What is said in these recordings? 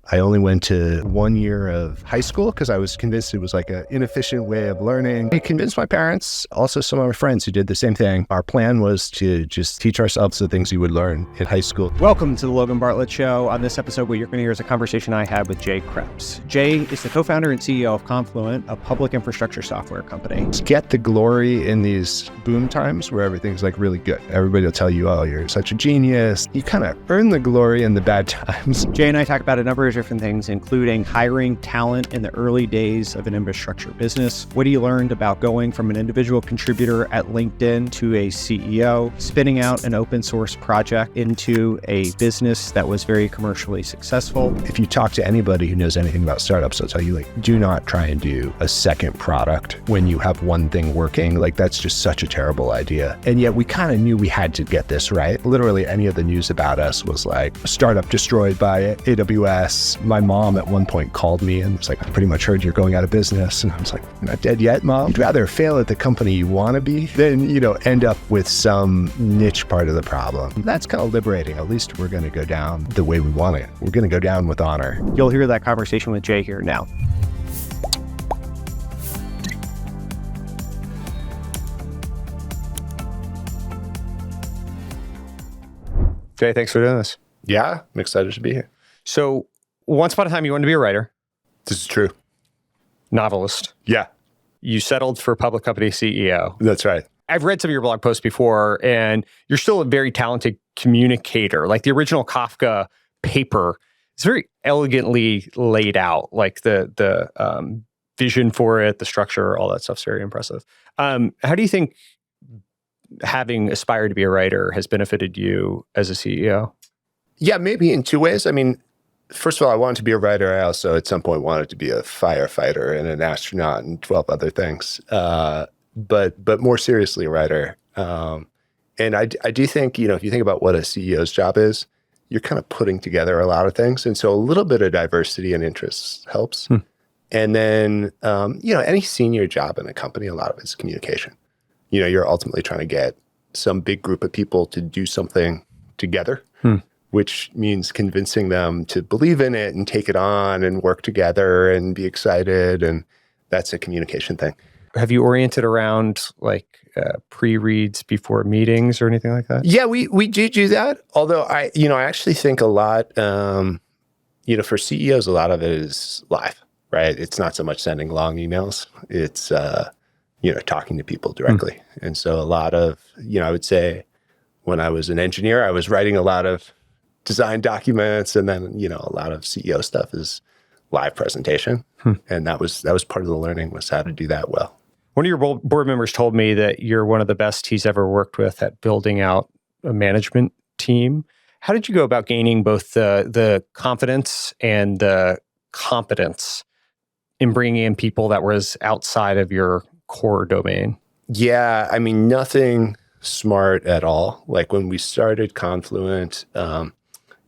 I only went to 1 year of high school because I was convinced it was like an inefficient way of learning. I convinced my parents, also some of my friends who did the same thing. Our plan was to just teach ourselves the things you would learn in high school. Welcome to the Logan Bartlett Show. On this episode, what you're going to hear is a conversation I had with Jay Krebs. Jay is the co-founder and CEO of Confluent, a public infrastructure software company. Get the glory in these boom times where everything's like really good. Everybody will tell you, oh, you're such a genius. You kind of earn the glory in the bad times. Jay and I talk about a number of different things, including hiring talent in the early days of an infrastructure business, what he learned about going from an individual contributor at LinkedIn to a CEO, spinning out an open source project into a business that was very commercially successful. If you talk to anybody who knows anything about startups, they'll tell you, like, do not try and do a second product when you have one thing working. Like, that's just such a terrible idea. And yet we kind of knew we had to get this right. Literally any of the news about us was like, startup destroyed by AWS. My mom at one point called me and was like, I pretty much heard you're going out of business. And I was like, I'm not dead yet, Mom. You'd rather fail at the company you want to be than, end up with some niche part of the problem. That's kind of liberating. At least we're going to go down the way we want it. We're going to go down with honor. You'll hear that conversation with Jay here now. Jay, thanks for doing this. Yeah, I'm excited to be here. So once upon a time, you wanted to be a writer. This is true. Novelist. Yeah. You settled for public company CEO. That's right. I've read some of your blog posts before, and you're still a very talented communicator. Like the original Kafka paper is very elegantly laid out. Like the vision for it, the structure, all that stuff's very impressive. How do you think having aspired to be a writer has benefited you as a CEO? Yeah, maybe in two ways. I mean, first of all, I wanted to be a writer. I also, at some point, wanted to be a firefighter and an astronaut and 12 other things. But more seriously, a writer. And I do think, if you think about what a CEO's job is, you're kind of putting together a lot of things. And so a little bit of diversity and interests helps. And then, any senior job in a company, a lot of it's communication. You're ultimately trying to get some big group of people to do something together. Which means convincing them to believe in it and take it on and work together and be excited. And that's a communication thing. Have you oriented around pre-reads before meetings or anything like that? Yeah, we do that. Although I actually think a lot, for CEOs, a lot of it is live, right? It's not so much sending long emails. It's, talking to people directly. And so a lot of, I would say when I was an engineer, I was writing a lot of design documents, and then a lot of CEO stuff is live presentation, and that was part of the learning, was how to do that well. One of your board members told me that you're one of the best he's ever worked with at building out a management team. How did you go about gaining both the confidence and the competence in bringing in people that was outside of your core domain? Yeah, I mean, nothing smart at all. Like when we started Confluent,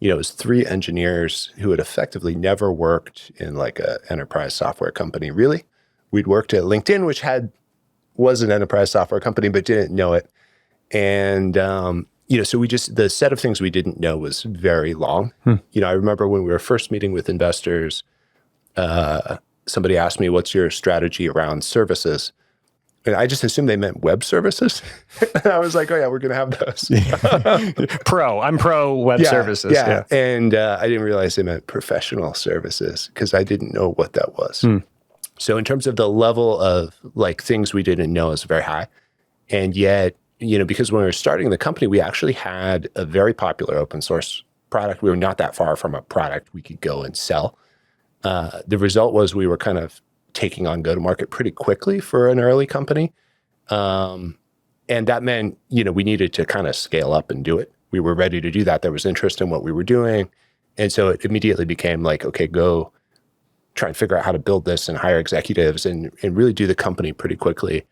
it was 3 engineers who had effectively never worked in like a enterprise software company, really. We'd worked at LinkedIn, which was an enterprise software company, but didn't know it. And, so the set of things we didn't know was very long. I remember when we were first meeting with investors, somebody asked me, what's your strategy around services? And I just assumed they meant web services. And I was like, oh yeah, we're going to have those. I'm pro web services. Yeah. And I didn't realize they meant professional services because I didn't know what that was. So in terms of the level of like things we didn't know is very high. And yet, because when we were starting the company, we actually had a very popular open source product. We were not that far from a product we could go and sell. The result was we were kind of taking on go-to-market pretty quickly for an early company. And that meant, we needed to kind of scale up and do it. We were ready to do that. There was interest in what we were doing. And so it immediately became like, okay, go try and figure out how to build this and hire executives and really do the company pretty quickly.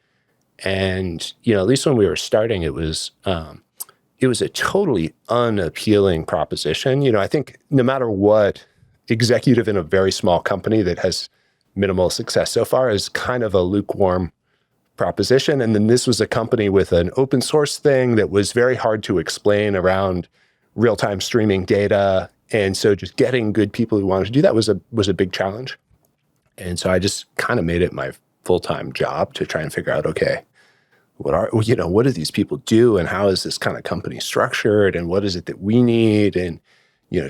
And, at least when we were starting, it was a totally unappealing proposition. I think no matter what, executive in a very small company that has minimal success so far is kind of a lukewarm proposition. And then this was a company with an open source thing that was very hard to explain around real-time streaming data And so just getting good people who wanted to do that was a big challenge. And so I just kind of made it my full-time job to try and figure out, okay, what do these people do, and how is this kind of company structured, and what is it that we need, and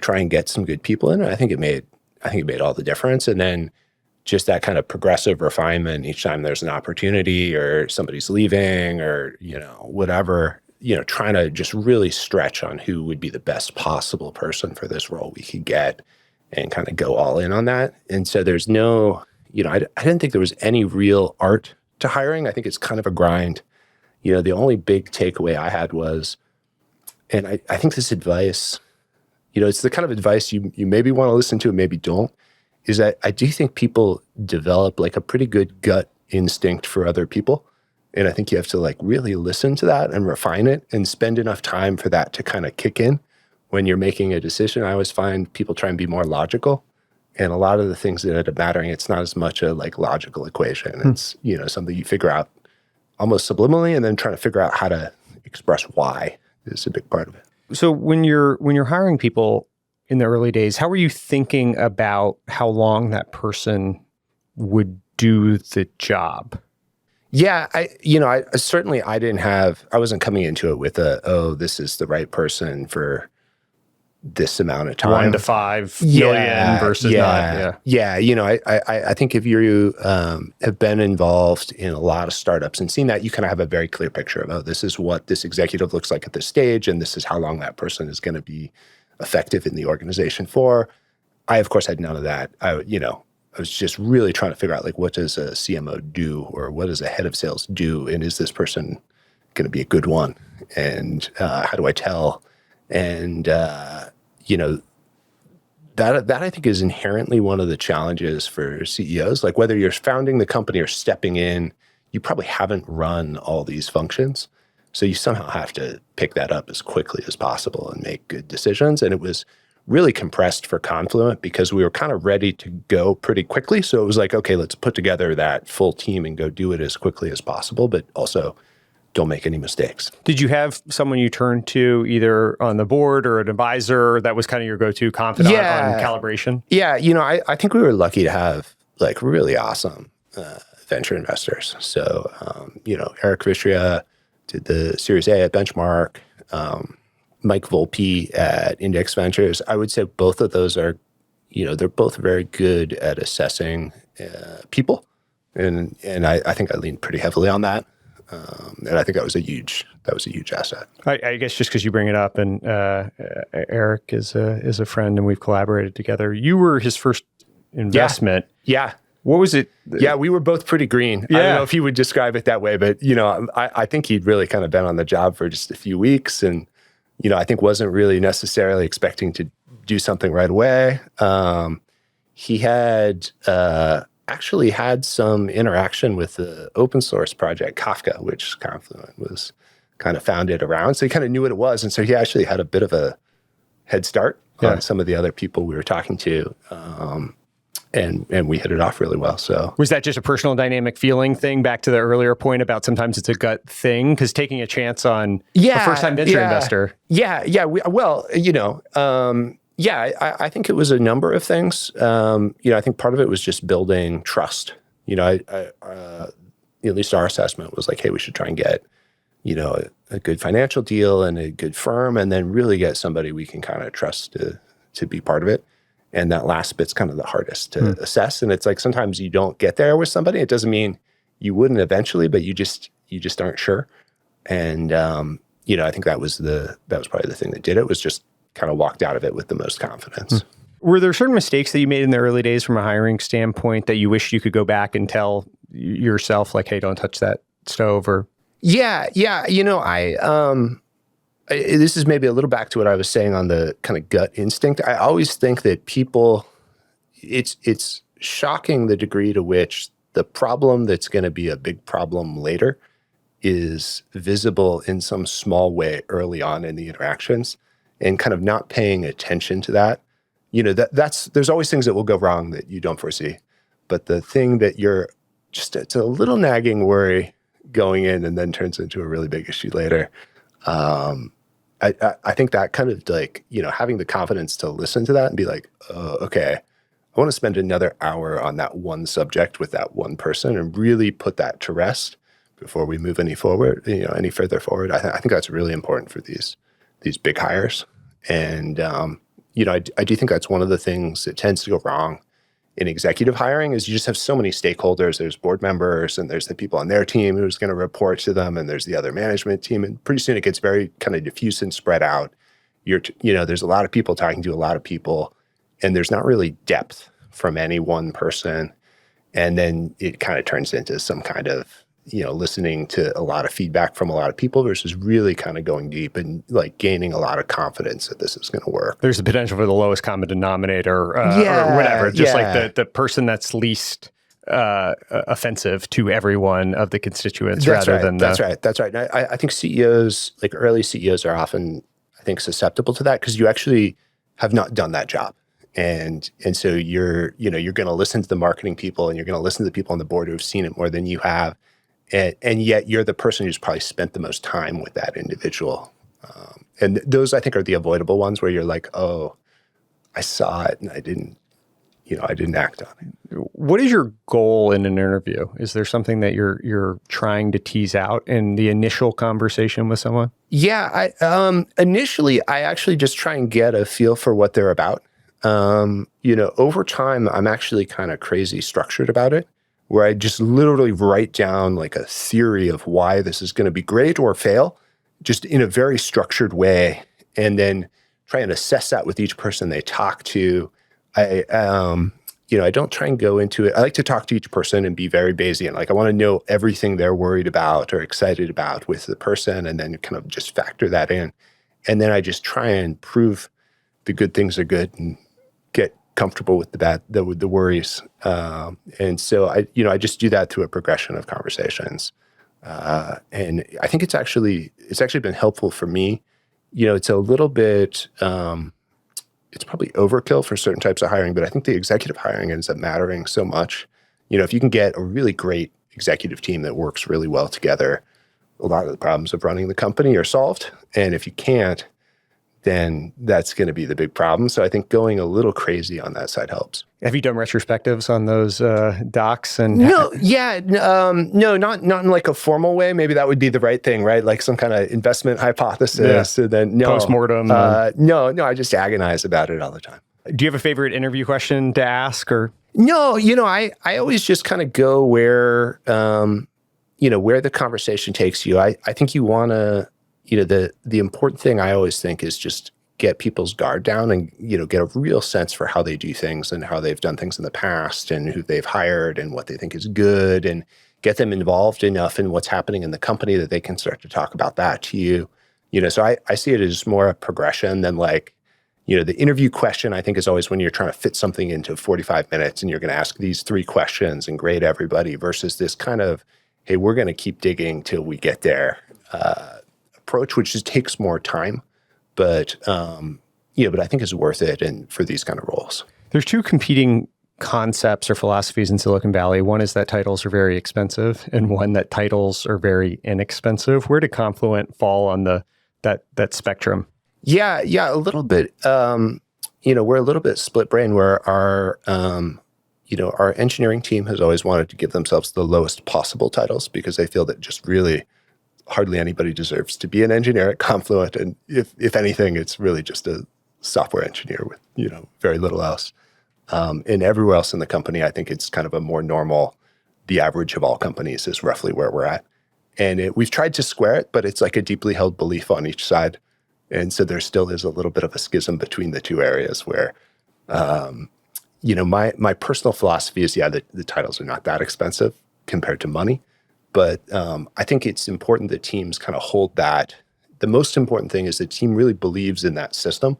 try and get some good people in. And I think it made all the difference. And then just that kind of progressive refinement each time there's an opportunity or somebody's leaving or whatever, trying to just really stretch on who would be the best possible person for this role we could get, and kind of go all in on that. And so there's no, I didn't think there was any real art to hiring. I think it's kind of a grind. The only big takeaway I had was, and I think this advice, it's the kind of advice you maybe want to listen to and maybe don't, is that I do think people develop like a pretty good gut instinct for other people. And I think you have to like really listen to that and refine it and spend enough time for that to kind of kick in when you're making a decision. I always find people try and be more logical. And a lot of the things that end up mattering, it's not as much a like logical equation. It's, something you figure out almost subliminally, and then trying to figure out how to express why is a big part of it. So when you're hiring people in the early days, how were you thinking about how long that person would do the job? Yeah, I wasn't coming into it with this is the right person for this amount of time. 1 to 5 million versus not. Yeah. I think if you have been involved in a lot of startups and seen that, you kind of have a very clear picture of, this is what this executive looks like at this stage, and this is how long that person is going to be effective in the organization for. I, of course, had none of that. I was just really trying to figure out, like, what does a CMO do, or what does a head of sales do, and is this person going to be a good one? And how do I tell? And that I think is inherently one of the challenges for CEOs. Like, whether you're founding the company or stepping in, you probably haven't run all these functions. So you somehow have to pick that up as quickly as possible and make good decisions. And it was really compressed for Confluent because we were kind of ready to go pretty quickly. So it was like, okay, let's put together that full team and go do it as quickly as possible, but also don't make any mistakes. Did you have someone you turned to either on the board or an advisor that was kind of your go-to confidant on calibration? Yeah, I think we were lucky to have like really awesome venture investors. So, Eric Vistria did the Series A at Benchmark, Mike Volpe at Index Ventures. I would say both of those are, they're both very good at assessing people. And I think I leaned pretty heavily on that. And I think that was a huge asset. I guess just because you bring it up, and Eric is a friend, and we've collaborated together. You were his first investment. Yeah. What was it? Yeah, we were both pretty green. Yeah. I don't know if he would describe it that way, but I think he'd really kind of been on the job for just a few weeks, and I think wasn't really necessarily expecting to do something right away. He had actually had some interaction with the open source project Kafka, which Confluent was kind of founded around. So he kind of knew what it was. And so he actually had a bit of a head start on some of the other people we were talking to. And we hit it off really well. So was that just a personal dynamic feeling thing, back to the earlier point about sometimes it's a gut thing? Because taking a chance on a first-time venture investor. I think it was a number of things. I think part of it was just building trust. At least our assessment was like, hey, we should try and get, a good financial deal and a good firm, and then really get somebody we can kind of trust to be part of it. And that last bit's kind of the hardest to assess. And it's like, sometimes you don't get there with somebody. It doesn't mean you wouldn't eventually, but you just aren't sure. And, I think that was probably the thing that did it, was just kind of walked out of it with the most confidence. Were there certain mistakes that you made in the early days from a hiring standpoint that you wish you could go back and tell yourself, like, hey, don't touch that stove? Or this is maybe a little back to what I was saying on the kind of gut instinct. I always think that people, it's shocking the degree to which the problem that's going to be a big problem later is visible in some small way early on in the interactions, and kind of not paying attention to that. There's always things that will go wrong that you don't foresee. But the thing that it's a little nagging worry going in and then turns into a really big issue later. I think that kind of like, having the confidence to listen to that and be like, oh, okay, I want to spend another hour on that one subject with that one person and really put that to rest before we move any further forward. I think that's really important for these big hires. And, I do think that's one of the things that tends to go wrong in executive hiring is you just have so many stakeholders. There's board members and there's the people on their team who's going to report to them, and there's the other management team. And pretty soon it gets very kind of diffuse and spread out. There's a lot of people talking to a lot of people, and there's not really depth from any one person. And then it kind of turns into some kind of, listening to a lot of feedback from a lot of people versus really kind of going deep and like gaining a lot of confidence that this is going to work. There's the potential for the lowest common denominator or whatever, just like the person that's least offensive to every one of the constituents That's right. And I think CEOs, like early CEOs, are often, I think, susceptible to that because you actually have not done that job. And so you're going to listen to the marketing people and you're going to listen to the people on the board who have seen it more than you have. And yet you're the person who's probably spent the most time with that individual. And those, I think, are the avoidable ones where you're like, oh, I saw it and I didn't act on it. What is your goal in an interview? Is there something that you're trying to tease out in the initial conversation with someone? Yeah, initially, I actually just try and get a feel for what they're about. Over time, I'm actually kind of crazy structured about it, where I just literally write down like a theory of why this is going to be great or fail, just in a very structured way, and then try and assess that with each person they talk to. I don't try and go into it. I like to talk to each person and be very Bayesian. Like I want to know everything they're worried about or excited about with the person, and then kind of just factor that in. And then I just try and prove the good things are good and get comfortable with the bad, with the worries. And so I just do that through a progression of conversations. And I think it's actually been helpful for me. It's a little bit, it's probably overkill for certain types of hiring, but I think the executive hiring ends up mattering so much. If you can get a really great executive team that works really well together, a lot of the problems of running the company are solved. And if you can't, then that's going to be the big problem. So I think going a little crazy on that side helps. Have you done retrospectives on those docs? And no, not in like a formal way. Maybe that would be the right thing, right? Like some kind of investment hypothesis, and then postmortem. No, I just agonize about it all the time. Do you have a favorite interview question to ask, or? No, I always just kind of go where the conversation takes you. I think you want to. The important thing I always think is just get people's guard down and, get a real sense for how they do things and how they've done things in the past and who they've hired and what they think is good, and get them involved enough in what's happening in the company that they can start to talk about that to you. So I see it as more a progression than like, the interview question, I think, is always when you're trying to fit something into 45 minutes and you're going to ask these 3 questions and grade everybody versus this kind of, hey, we're going to keep digging till we get there. Approach, which just takes more time, but I think is worth it and for these kind of roles. There's 2 competing concepts or philosophies in Silicon Valley. One is that titles are very expensive, and one that titles are very inexpensive. Where did Confluent fall on that spectrum? Yeah, a little bit. We're a little bit split brain where our engineering team has always wanted to give themselves the lowest possible titles because they feel that just really hardly anybody deserves to be an engineer at Confluent. And if anything, it's really just a software engineer with, very little else. And everywhere else in the company, I think it's kind of a more normal, the average of all companies is roughly where we're at. And we've tried to square it, but it's like a deeply held belief on each side. And so there still is a little bit of a schism between the 2 areas where, my personal philosophy is, the titles are not that expensive compared to money. But I think it's important that teams kind of hold that. The most important thing is the team really believes in that system.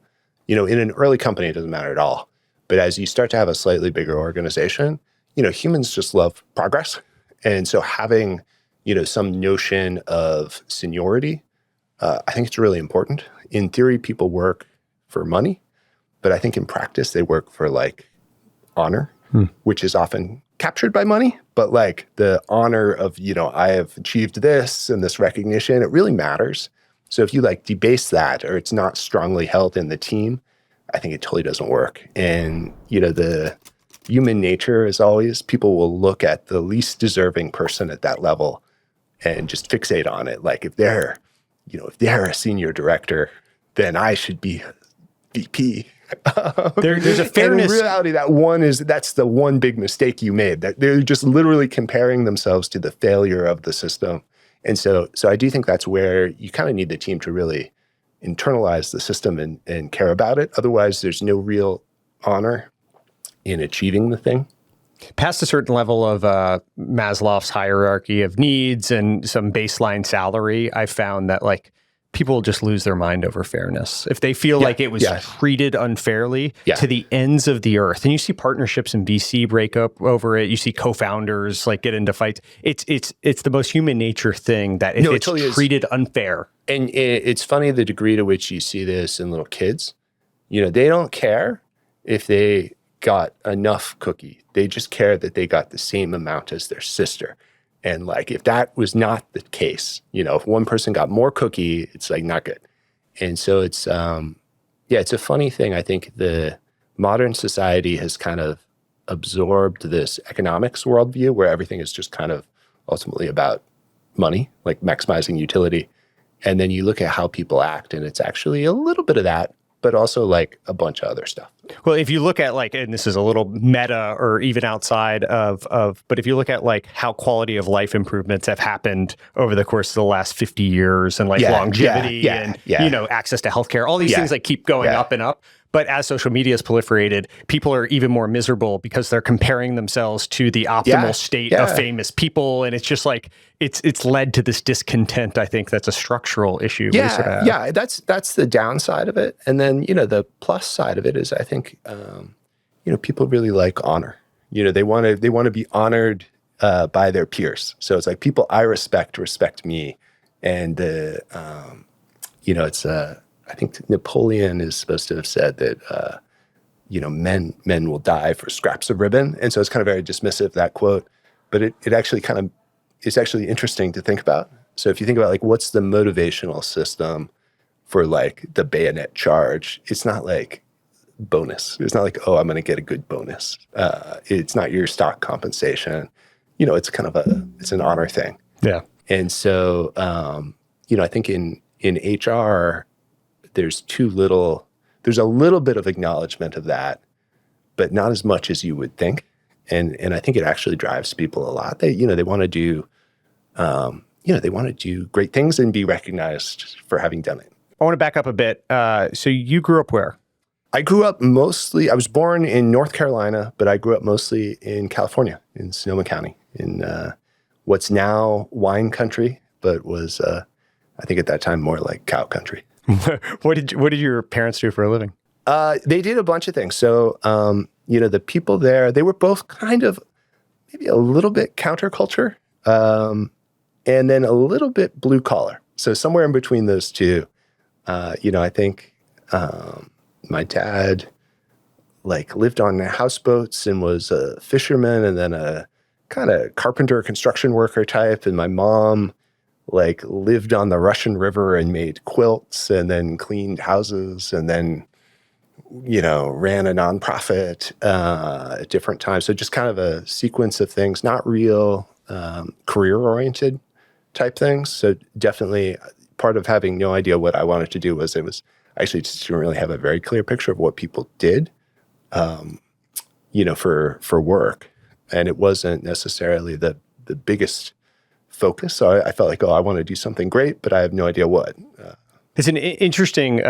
In an early company, it doesn't matter at all. But as you start to have a slightly bigger organization, humans just love progress. And so having, some notion of seniority, I think it's really important. In theory, people work for money, but I think in practice, they work for like honor, which is often captured by money, but like the honor of, I have achieved this and this recognition, it really matters. So if you like debase that, or it's not strongly held in the team, I think it totally doesn't work. And, the human nature is always, people will look at the least deserving person at that level and just fixate on it. Like if they're a senior director, then I should be VP. There's a fairness. And in reality, that's the one big mistake you made. That they're just literally comparing themselves to the failure of the system. And so I do think that's where you kind of need the team to really internalize the system and care about it. Otherwise, there's no real honor in achieving the thing. Past a certain level of Maslow's hierarchy of needs and some baseline salary, I found that like people just lose their mind over fairness. If they feel like it was treated unfairly to the ends of the earth, and you see partnerships in VC break up over it, you see co-founders like get into fights. It's the most human nature thing that it's totally treated unfair. And it's funny the degree to which you see this in little kids. They don't care if they got enough cookie. They just care that they got the same amount as their sister. And like, if that was not the case, if one person got more cookie, it's like not good. And so it's a funny thing. I think the modern society has kind of absorbed this economics worldview where everything is just kind of ultimately about money, like maximizing utility. And then you look at how people act, and it's actually a little bit of that, but also like a bunch of other stuff. Well, if you look at like, and this is a little meta or even outside of, but if you look at like how quality of life improvements have happened over the course of the last 50 years and like longevity and, access to healthcare, all these things like keep going up and up. But as social media has proliferated, people are even more miserable because they're comparing themselves to the optimal state of famous people. And it's just like, it's led to this discontent. I think that's a structural issue. That's the downside of it. And then, the plus side of it is I think, people really like honor. They want to be honored by their peers. So it's like people I respect me. And, I think Napoleon is supposed to have said that, men will die for scraps of ribbon. And so it's kind of very dismissive, that quote. But it actually it's actually interesting to think about. So if you think about like, what's the motivational system for like the bayonet charge? It's not like bonus. It's not like, oh, I'm going to get a good bonus. It's not your stock compensation. It's kind of it's an honor thing. Yeah. And so, I think in HR, there's a little bit of acknowledgement of that, but not as much as you would think. And I think it actually drives people a lot. They want to do, they want to do great things and be recognized for having done it. I want to back up a bit. So you grew up where? I was born in North Carolina, but I grew up mostly in California, in Sonoma County, in what's now wine country, but was, I think at that time, more like cow country. What did your parents do for a living? They did a bunch of things. So, the people there, they were both kind of maybe a little bit counterculture, and then a little bit blue collar. So somewhere in between those two, I think my dad lived on houseboats and was a fisherman, and then a kind of carpenter, construction worker type. And my mom lived on the Russian River and made quilts and then cleaned houses and then, ran a nonprofit at different times. So just kind of a sequence of things, not real career-oriented type things. So definitely part of having no idea what I wanted to do was I actually just didn't really have a very clear picture of what people did, for work. And it wasn't necessarily the biggest focus. So I felt like, I want to do something great, but I have no idea what. It's an interesting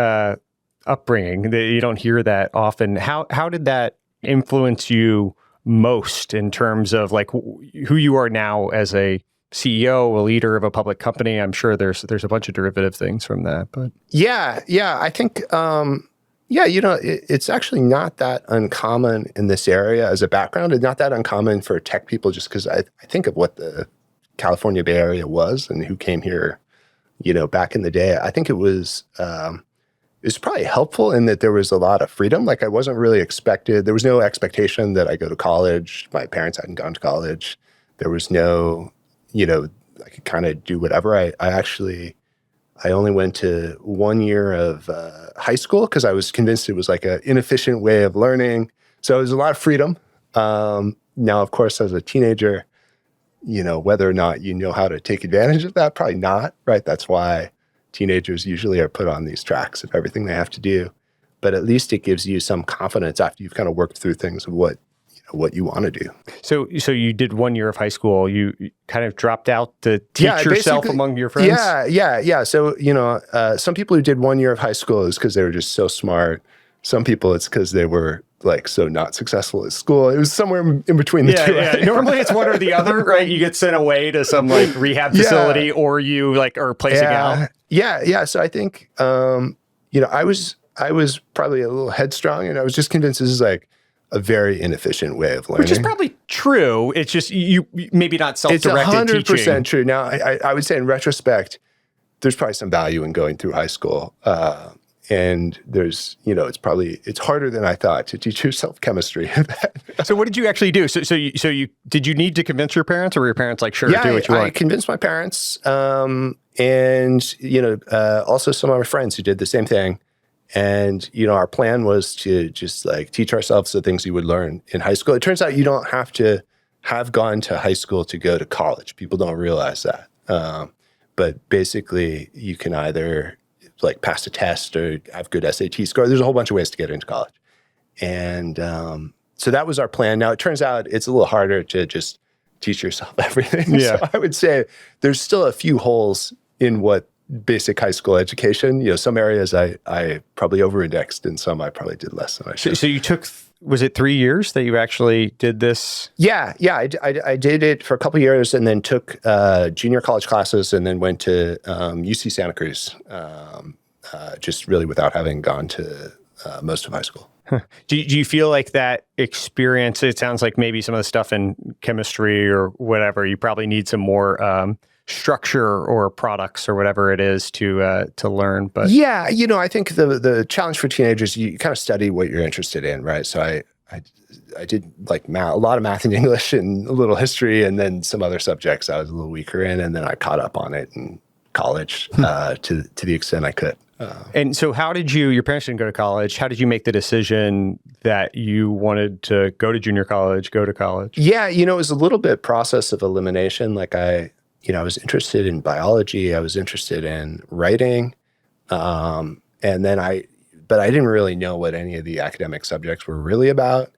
upbringing that you don't hear that often. How did that influence you most in terms of who you are now as a CEO, a leader of a public company? I'm sure there's a bunch of derivative things from that, but I think it's actually not that uncommon in this area as a background. It's not that uncommon for tech people, just because I think of what the California Bay Area was and who came here, back in the day. I think it was probably helpful in that there was a lot of freedom. I wasn't really expected. There was no expectation that I go to college. My parents hadn't gone to college. There was no, I could kind of do whatever. I actually I only went to 1 year of high school because I was convinced it was like an inefficient way of learning. So it was a lot of freedom. Now, of course, as a teenager, whether or not you know how to take advantage of that, probably not, right? That's why teenagers usually are put on these tracks of everything they have to do. But at least it gives you some confidence after you've kind of worked through things of what you want to do. So you did 1 year of high school. You kind of dropped out to teach yourself among your friends? Yeah. So, some people who did 1 year of high school is because they were just so smart. Some people, it's because they were like so not successful at school. It was somewhere in between the two. Yeah. Normally it's one or the other, right? You get sent away to some like rehab facility or you like are placing out. Yeah. So I think, I was probably a little headstrong and I was just convinced this is like a very inefficient way of learning. Which is probably true. It's just you maybe not self-directed teaching. It's 100% true. Now, I would say in retrospect, there's probably some value in going through high school. And there's, it's harder than I thought to teach yourself chemistry. So what did you actually do? So you did you need to convince your parents, or were your parents like, sure, do what you want? I convinced my parents, and also some of my friends who did the same thing. And our plan was to just like teach ourselves the things you would learn in high school. It turns out you don't have to have gone to high school to go to college. People don't realize that. But basically, you can either like pass a test or have good SAT score. There's a whole bunch of ways to get into college. And so that was our plan. Now, it turns out it's a little harder to just teach yourself everything. Yeah. So I would say there's still a few holes in what basic high school education. Some areas I probably over-indexed, and some I probably did less than I should. So you took, was it 3 years that you actually did this? Yeah. I did it for a couple of years and then took junior college classes and then went to UC Santa Cruz, just really without having gone to most of high school. Huh. Do you feel like that experience, it sounds like maybe some of the stuff in chemistry or whatever, you probably need some more structure or products or whatever it is to learn. But yeah, I think the challenge for teenagers, you kind of study what you're interested in, right? So I did like math, a lot of math and English and a little history, and then some other subjects I was a little weaker in, and then I caught up on it in college to the extent I could. And so how did your parents didn't go to college. How did you make the decision that you wanted to go to junior college, go to college? Yeah, it was a little bit process of elimination. Like I was interested in biology. I was interested in writing. But I didn't really know what any of the academic subjects were really about.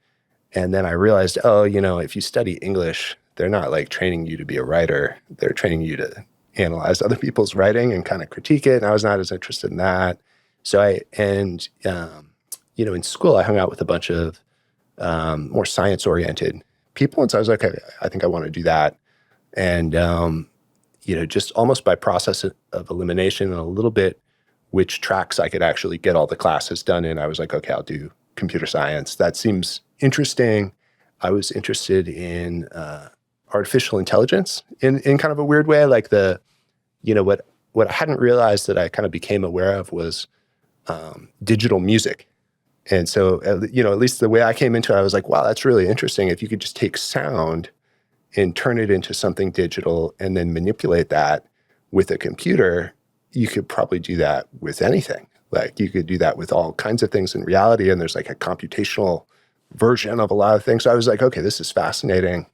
And then I realized, if you study English, they're not like training you to be a writer. They're training you to analyze other people's writing and kind of critique it. And I was not as interested in that. So in school, I hung out with a bunch of more science-oriented people. And so I was like, okay, I think I want to do that. And, just almost by process of elimination and a little bit which tracks I could actually get all the classes done in, I was like, okay, I'll do computer science. That seems interesting. I was interested in artificial intelligence in kind of a weird way. Like what I hadn't realized that I kind of became aware of was digital music. And so, at least the way I came into it, I was like, wow, that's really interesting. If you could just take sound and turn it into something digital and then manipulate that with a computer, you could probably do that with anything. Like you could do that with all kinds of things in reality. And there's like a computational version of a lot of things. So I was like, okay, this is fascinating.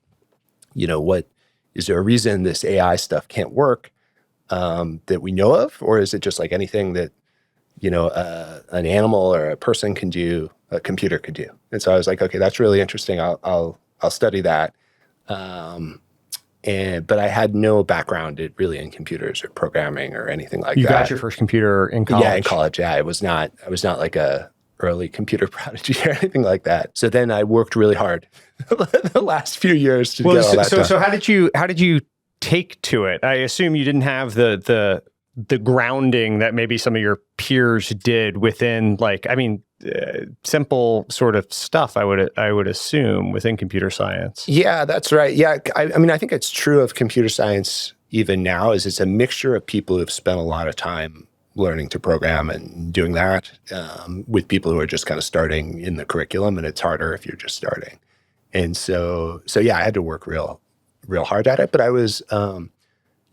What is there a reason this AI stuff can't work that we know of? Or is it just like anything that, an animal or a person can do, a computer could do? And so I was like, okay, that's really interesting. I'll study that. But I had no background in computers or programming or anything like that. You got your first computer in college? Yeah, in college. Yeah, I was not like a early computer prodigy or anything like that. So then I worked really hard the last few years to get all that done. So how did you take to it? I assume you didn't have the grounding that maybe some of your peers did within simple sort of stuff, I would assume, within computer science. Yeah, that's right. Yeah, I think it's true of computer science even now, is it's a mixture of people who've spent a lot of time learning to program and doing that with people who are just kind of starting in the curriculum, and it's harder if you're just starting. And so yeah, I had to work real hard at it, but I was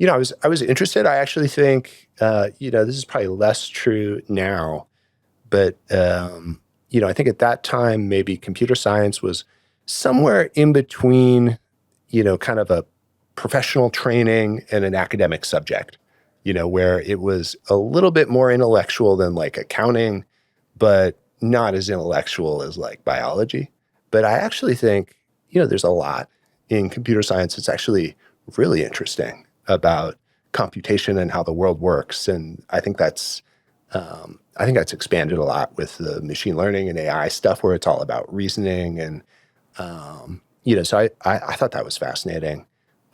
I was interested. I actually think, this is probably less true now, but, I think at that time, maybe computer science was somewhere in between, kind of a professional training and an academic subject, where it was a little bit more intellectual than like accounting, but not as intellectual as like biology. But I actually think, there's a lot in computer science that's actually really interesting about computation and how the world works. And I think that's expanded a lot with the machine learning and AI stuff where it's all about reasoning. And, so I thought that was fascinating.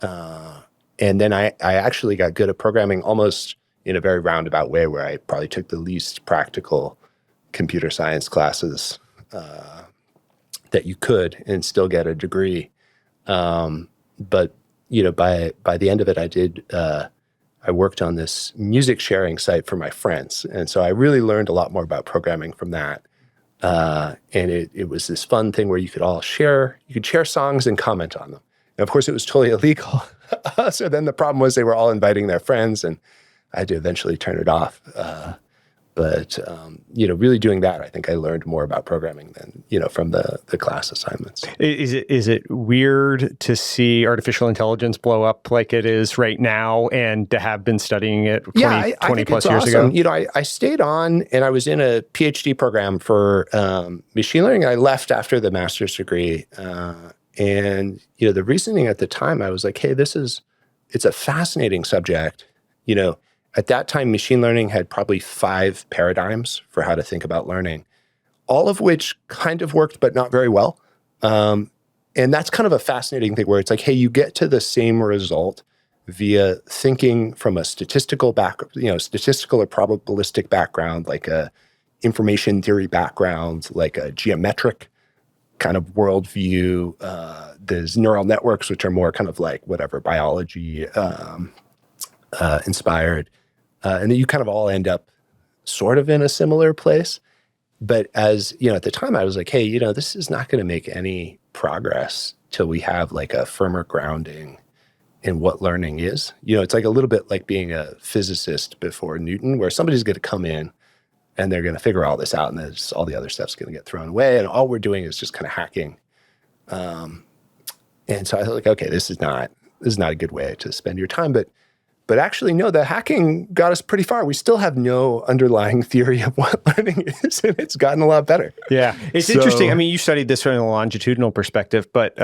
And then I actually got good at programming almost in a very roundabout way where I probably took the least practical computer science classes that you could and still get a degree. But by the end of it, I worked on this music sharing site for my friends. And so I really learned a lot more about programming from that. And it was this fun thing where you could share songs and comment on them. And of course, it was totally illegal. So then the problem was they were all inviting their friends, and I had to eventually turn it off. But really doing that, I think I learned more about programming than, from the class assignments. Is it weird to see artificial intelligence blow up like it is right now and to have been studying it 20 plus years ago? I stayed on and I was in a PhD program for machine learning. I left after the master's degree. And the reasoning at the time, I was like, hey, it's a fascinating subject. At that time, machine learning had probably 5 paradigms for how to think about learning, all of which kind of worked, but not very well. And that's kind of a fascinating thing where it's like, hey, you get to the same result via thinking from a statistical or probabilistic background, like a information theory background, like a geometric kind of worldview. There's neural networks, which are more kind of like biology inspired. And then you kind of all end up sort of in a similar place. But as, at the time I was like, hey, this is not going to make any progress till we have like a firmer grounding in what learning is. It's like a little bit like being a physicist before Newton, where somebody's going to come in and they're going to figure all this out, and then all the other stuff's going to get thrown away. And all we're doing is just kind of hacking. And so I thought, like, okay, this is not a good way to spend your time. But actually, no, the hacking got us pretty far. We still have no underlying theory of what learning is, and it's gotten a lot better. Yeah, it's interesting. I mean, you studied this from a longitudinal perspective, but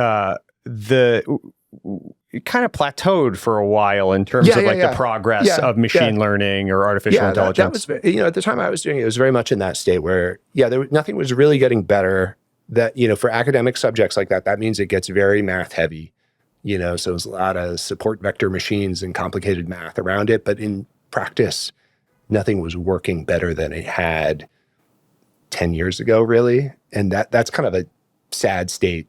it kind of plateaued for a while in terms of the progress of machine learning or artificial intelligence. That was, at the time I was doing it, it was very much in that state where, nothing was really getting better. That, for academic subjects like that means it gets very math heavy. So there's a lot of support vector machines and complicated math around it. But in practice, nothing was working better than it had 10 years ago, really. And that's kind of a sad state,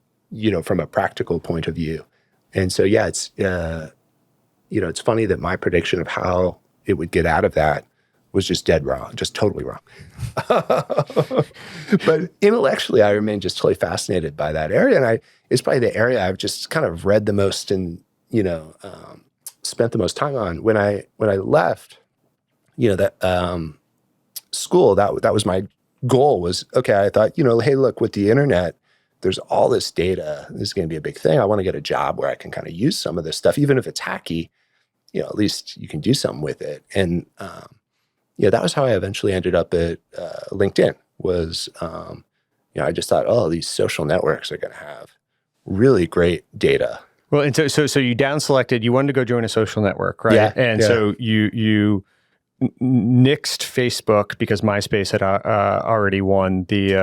from a practical point of view. And so, it's, it's funny that my prediction of how it would get out of that was just dead wrong, just totally wrong. But intellectually, I remain just totally fascinated by that area. And it's probably the area I've just kind of read the most and, spent the most time on. When I left, that school, that was my goal was, okay, I thought, hey, look, with the internet, there's all this data. This is going to be a big thing. I want to get a job where I can kind of use some of this stuff, even if it's hacky, at least you can do something with it. And, that was how I eventually ended up at LinkedIn was, I just thought, oh, these social networks are going to have really great data. Well, and so you down selected, you wanted to go join a social network, right? Yeah. And so you nixed Facebook because MySpace had already won the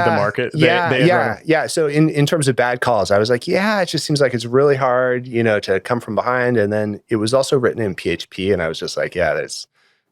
market. Yeah. So in terms of bad calls, I was like, it just seems like it's really hard, to come from behind. And then it was also written in PHP, and I was just like, that's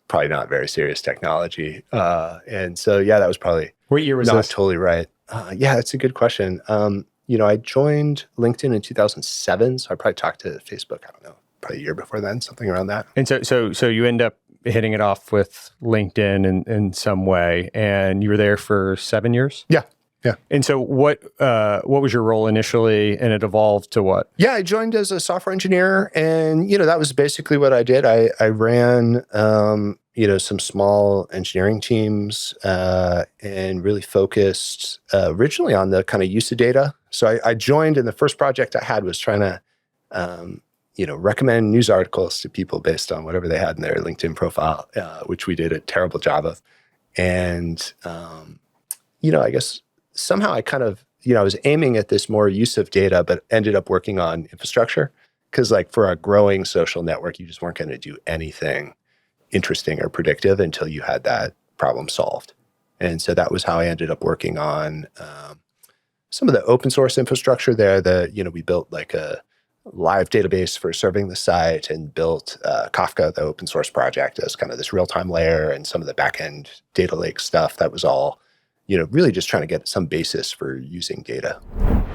probably not very serious technology. And so, that was probably what year was not this? Totally right. That's a good question. I joined LinkedIn in 2007, so I probably talked to Facebook, I don't know, probably a year before then, something around that. And so you end up hitting it off with LinkedIn in some way, and you were there for 7 years? Yeah. Yeah. And so what was your role initially, and it evolved to what? Yeah, I joined as a software engineer, and that was basically what I did. I ran some small engineering teams and really focused originally on the kind of use of data. So I joined, and the first project I had was trying to recommend news articles to people based on whatever they had in their LinkedIn profile, which we did a terrible job of. And I guess somehow I kind of, I was aiming at this more use of data, but ended up working on infrastructure. Because like for a growing social network, you just weren't going to do anything interesting or predictive until you had that problem solved. And so that was how I ended up working on some of the open source infrastructure there. We built like a live database for serving the site, and built Kafka, the open source project, as kind of this real-time layer, and some of the backend data lake stuff. That was all, really just trying to get some basis for using data.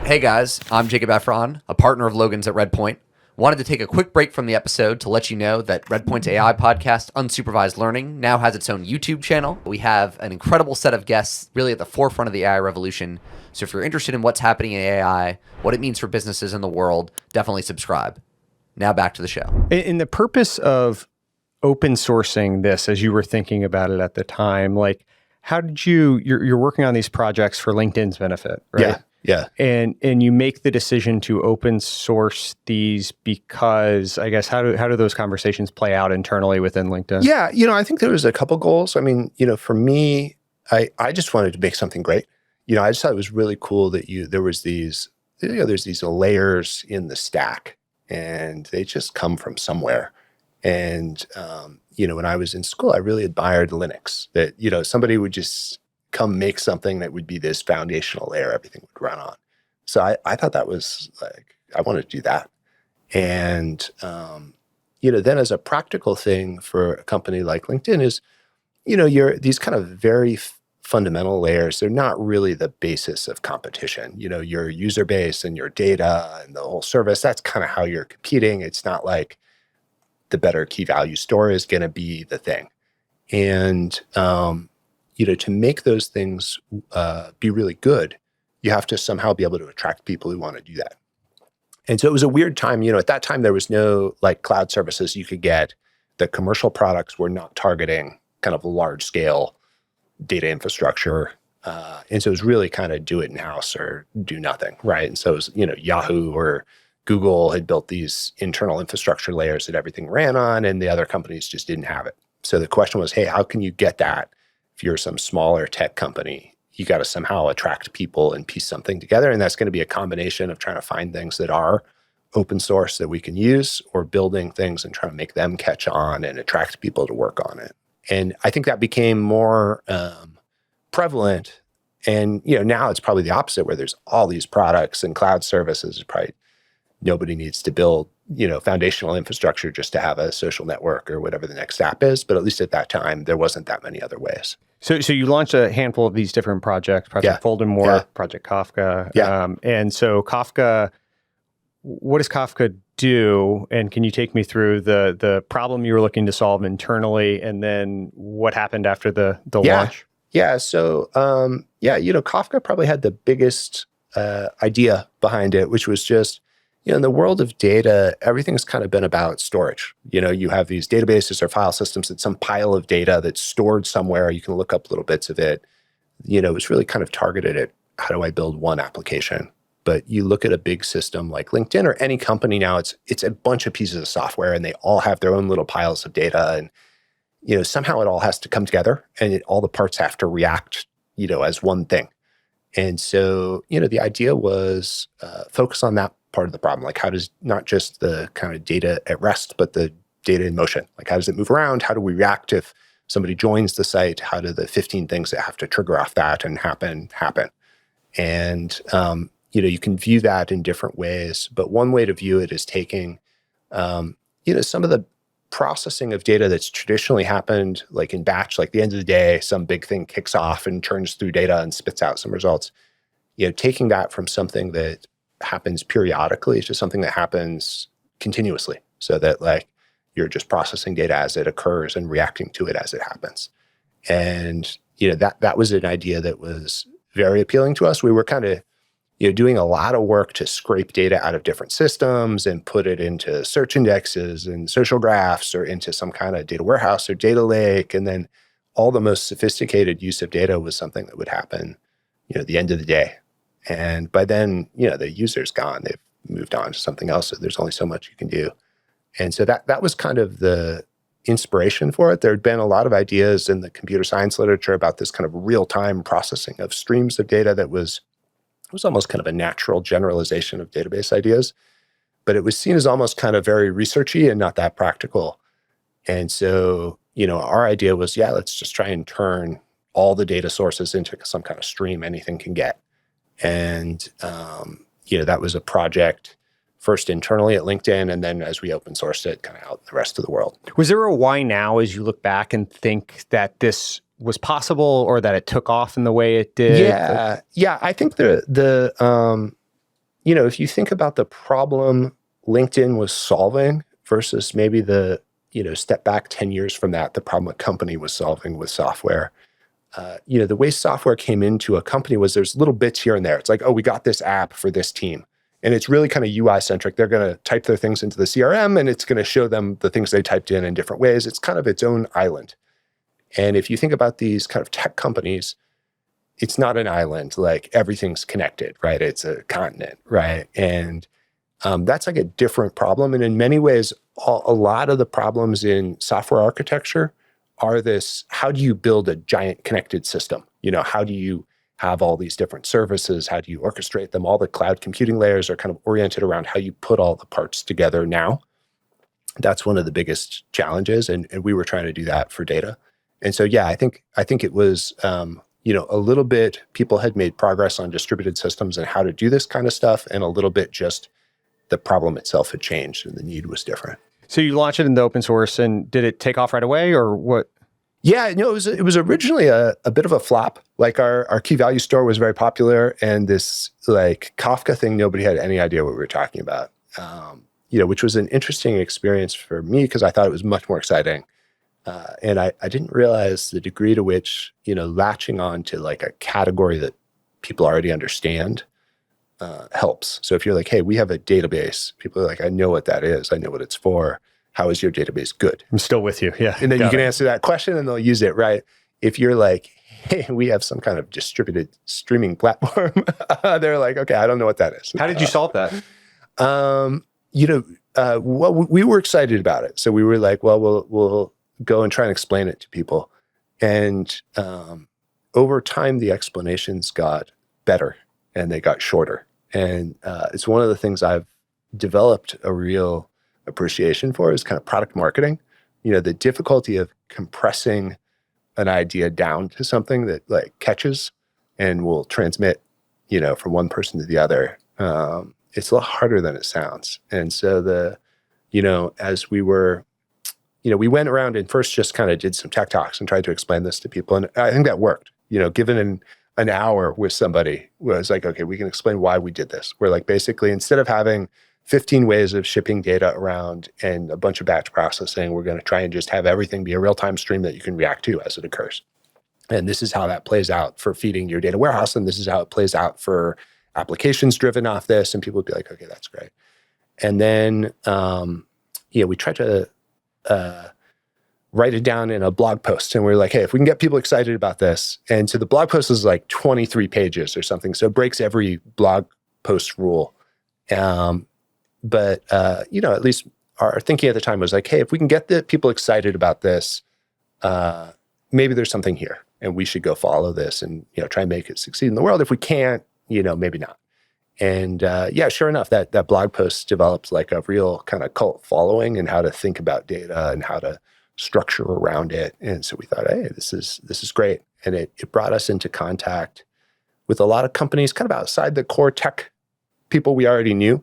Hey guys, I'm Jacob Efron, a partner of Logan's at Redpoint. Wanted to take a quick break from the episode to let you know that Redpoint's AI podcast, Unsupervised Learning, now has its own YouTube channel. We have an incredible set of guests really at the forefront of the AI revolution. So if you're interested in what's happening in AI, what it means for businesses in the world, definitely subscribe. Now back to the show. In the purpose of open sourcing this, as you were thinking about it at the time, like how did you're working on these projects for LinkedIn's benefit, right? Yeah. And you make the decision to open source these because, I guess, how do those conversations play out internally within LinkedIn? Yeah, I think there was a couple goals. I mean, for me, I just wanted to make something great. I just thought it was really cool that there was these, there's these layers in the stack, and they just come from somewhere. And when I was in school, I really admired Linux. That somebody would just come make something that would be this foundational layer everything would run on. So I thought that was like, I wanted to do that. And, then as a practical thing for a company like LinkedIn is, these kind of very fundamental layers, they're not really the basis of competition. Your user base and your data and the whole service, that's kind of how you're competing. It's not like the better key value store is going to be the thing. And, to make those things be really good, you have to somehow be able to attract people who want to do that. And so it was a weird time. At that time, there was no like cloud services you could get. The commercial products were not targeting kind of large scale data infrastructure. And so it was really kind of do it in-house or do nothing, right? And so it was, Yahoo or Google had built these internal infrastructure layers that everything ran on, and the other companies just didn't have it. So the question was, hey, how can you get that? If you're some smaller tech company, you got to somehow attract people and piece something together. And that's going to be a combination of trying to find things that are open source that we can use, or building things and trying to make them catch on and attract people to work on it. And I think that became more prevalent. And, now it's probably the opposite, where there's all these products and cloud services. Probably nobody needs to build, foundational infrastructure just to have a social network or whatever the next app is. But at least at that time, there wasn't that many other ways. So you launched a handful of these different projects, Project Voldemort, Project Kafka. And so Kafka, what does Kafka do? And can you take me through the problem you were looking to solve internally, and then what happened after the launch? Yeah. So, Kafka probably had the biggest idea behind it, which was just, in the world of data, everything's kind of been about storage. You have these databases or file systems. It's some pile of data that's stored somewhere. You can look up little bits of it. It's really kind of targeted at how do I build one application? But you look at a big system like LinkedIn or any company now, it's a bunch of pieces of software, and they all have their own little piles of data. And, somehow it all has to come together, and all the parts have to react, as one thing. And so, the idea was focus on that part of the problem. Like, how does not just the kind of data at rest, but the data in motion? Like, how does it move around? How do we react if somebody joins the site? How do the 15 things that have to trigger off that and happen? And, you can view that in different ways. But one way to view it is taking, some of the processing of data that's traditionally happened like in batch, like the end of the day, some big thing kicks off and churns through data and spits out some results. Taking that from something that happens periodically to something that happens continuously, so that like you're just processing data as it occurs and reacting to it as it happens. And that was an idea that was very appealing to us. We were kind of doing a lot of work to scrape data out of different systems and put it into search indexes and social graphs or into some kind of data warehouse or data lake. And then all the most sophisticated use of data was something that would happen, at the end of the day. And by then, the user's gone. They've moved on to something else. So there's only so much you can do. And so that was kind of the inspiration for it. There had been a lot of ideas in the computer science literature about this kind of real-time processing of streams of data that was almost kind of a natural generalization of database ideas, but it was seen as almost kind of very researchy and not that practical. And so, our idea was, let's just try and turn all the data sources into some kind of stream anything can get. And, that was a project first internally at LinkedIn, and then as we open sourced it, kind of out in the rest of the world. Was there a why now as you look back and think that this was possible or that it took off in the way it did? Yeah. I think the if you think about the problem LinkedIn was solving versus maybe the, step back 10 years from that, the problem a company was solving with software, the way software came into a company was there's little bits here and there. It's like, oh, we got this app for this team. And it's really kind of UI centric. They're going to type their things into the CRM and it's going to show them the things they typed in different ways. It's kind of its own island. And if you think about these kind of tech companies, it's not an island, like everything's connected, right? It's a continent, right? And that's like a different problem. And in many ways, a lot of the problems in software architecture are this: how do you build a giant connected system? How do you have all these different services? How do you orchestrate them? All the cloud computing layers are kind of oriented around how you put all the parts together now. That's one of the biggest challenges. And we were trying to do that for data. And so, I think it was, a little bit, people had made progress on distributed systems and how to do this kind of stuff, and a little bit just the problem itself had changed and the need was different. So you launched it in the open source, and did it take off right away, or what? Yeah, it was originally a bit of a flop. Like our key value store was very popular, and this like Kafka thing, nobody had any idea what we were talking about. Which was an interesting experience for me because I thought it was much more exciting. And I didn't realize the degree to which, latching on to like a category that people already understand helps. So if you're like, hey, we have a database, people are like, I know what that is. I know what it's for. How is your database good? I'm still with you. Yeah. And then you can answer that question and they'll use it, right? If you're like, hey, we have some kind of distributed streaming platform, they're like, okay, I don't know what that is. How did you solve that? We were excited about it. So we were like, well, we'll go and try and explain it to people. And over time, the explanations got better and they got shorter. And it's one of the things I've developed a real appreciation for is kind of product marketing. The difficulty of compressing an idea down to something that like catches and will transmit, from one person to the other. It's a lot harder than it sounds. And so as we were, we went around and first just kind of did some tech talks and tried to explain this to people. And I think that worked. Given an hour with somebody, was like, okay, we can explain why we did this. We're like, basically, instead of having 15 ways of shipping data around and a bunch of batch processing, we're going to try and just have everything be a real-time stream that you can react to as it occurs. And this is how that plays out for feeding your data warehouse. And this is how it plays out for applications driven off this. And people would be like, okay, that's great. And then, we tried to write it down in a blog post. And we're like, hey, if we can get people excited about this. And so the blog post is like 23 pages or something. So it breaks every blog post rule. But at least our thinking at the time was like, hey, if we can get the people excited about this, maybe there's something here and we should go follow this and, try and make it succeed in the world. If we can't, maybe not. And sure enough, that blog post developed like a real kind of cult following and how to think about data and how to structure around it. And so we thought, hey, this is great. And it brought us into contact with a lot of companies kind of outside the core tech people we already knew.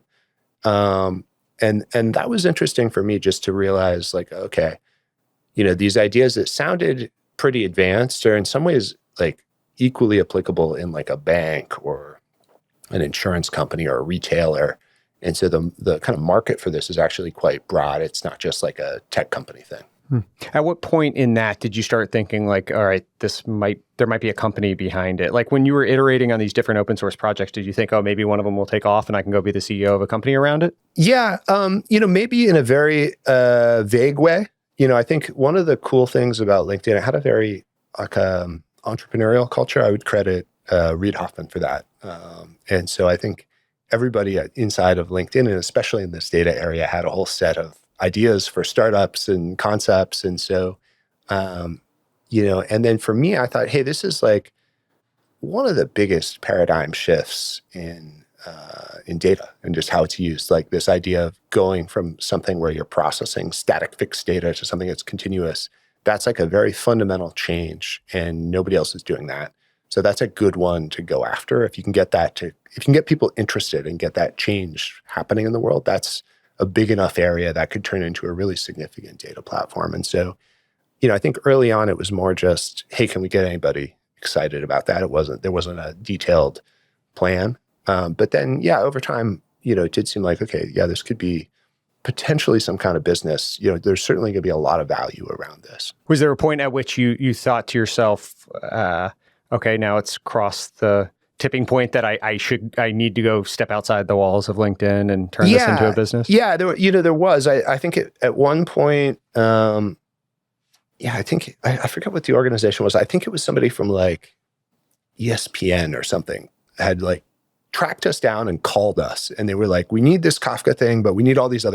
And that was interesting for me just to realize like, okay, these ideas that sounded pretty advanced are in some ways like equally applicable in like a bank or an insurance company or a retailer. And so the kind of market for this is actually quite broad. It's not just like a tech company thing. At what point in that did you start thinking like, all right, there might be a company behind it? Like when you were iterating on these different open source projects, did you think, oh, maybe one of them will take off and I can go be the CEO of a company around it? Yeah. Maybe in a very vague way. I think one of the cool things about LinkedIn, it had a very entrepreneurial culture. I would credit Reid Hoffman for that. And so I think everybody inside of LinkedIn, and especially in this data area, had a whole set of ideas for startups and concepts. And so, and then for me, I thought, hey, this is like one of the biggest paradigm shifts in data and just how it's used. Like this idea of going from something where you're processing static fixed data to something that's continuous. That's like a very fundamental change, and nobody else is doing that. So that's a good one to go after. If you can get people interested and get that change happening in the world, that's a big enough area that could turn into a really significant data platform. And so, I think early on it was more just, hey, can we get anybody excited about that? There wasn't a detailed plan. But then, over time, it did seem like, okay, this could be potentially some kind of business. There's certainly going to be a lot of value around this. Was there a point at which you thought to yourself, okay, now it's crossed the tipping point that I need to go step outside the walls of LinkedIn and turn this into a business? Yeah, there was. I think at one point, I think I forget what the organization was. I think it was somebody from like ESPN or something had like tracked us down and called us, and they were like, "We need this Kafka thing, but we need all these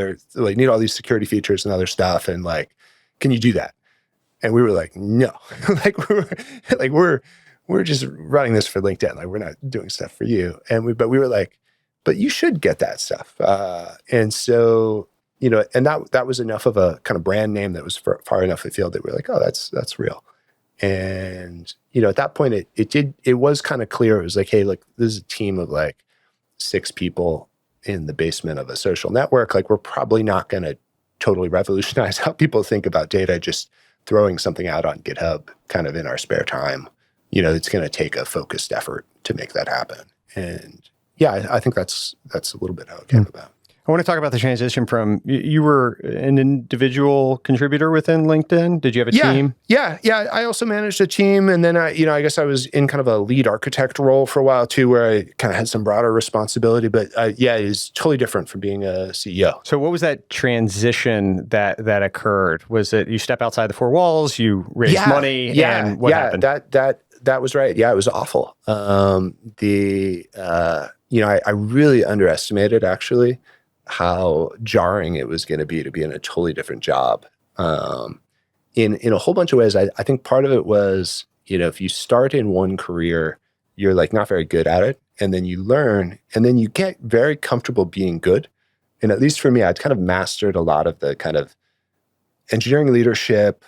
security features and other stuff, and like, can you do that?" And we were like, "No, we're just running this for LinkedIn. Like, we're not doing stuff for you." But we were like, "But you should get that stuff." And so, and that was enough of a kind of brand name that was far enough afield that we were like, "Oh, that's real." And, at that point it was kind of clear. It was like, hey, look, this is a team of like 6 people in the basement of a social network. Like, we're probably not going to totally revolutionize how people think about data, just throwing something out on GitHub kind of in our spare time. It's going to take a focused effort to make that happen. And I think that's a little bit how it came about. I want to talk about the transition from, you were an individual contributor within LinkedIn. Did you have a team? Yeah. I also managed a team. And then I guess I was in kind of a lead architect role for a while too, where I kind of had some broader responsibility. But it was totally different from being a CEO. So what was that transition that occurred? Was it you step outside the 4 walls, you raise money, and what happened? That was right. Yeah, it was awful. I really underestimated actually how jarring it was going to be in a totally different job. In a whole bunch of ways, I think part of it was, if you start in one career, you're like not very good at it, and then you learn, and then you get very comfortable being good. And at least for me, I'd kind of mastered a lot of the kind of engineering leadership,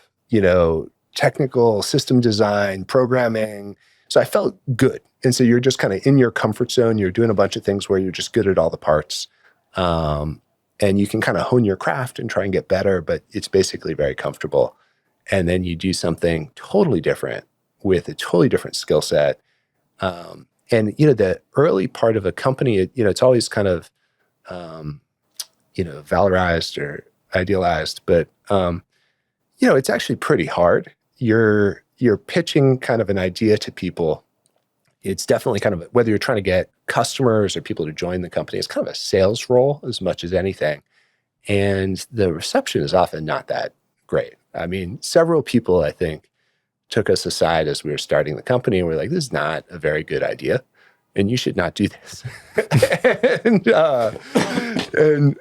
technical system design, programming. So I felt good. And so you're just kind of in your comfort zone. You're doing a bunch of things where you're just good at all the parts. And you can kind of hone your craft and try and get better, but it's basically very comfortable. And then you do something totally different with a totally different skill set. And, the early part of a company, it's always kind of, valorized or idealized, but, it's actually pretty hard. You're pitching kind of an idea to people. It's definitely kind of, whether you're trying to get customers or people to join the company, it's kind of a sales role as much as anything. And the reception is often not that great. I mean, several people, I think, took us aside as we were starting the company and were like, this is not a very good idea, and you should not do this. and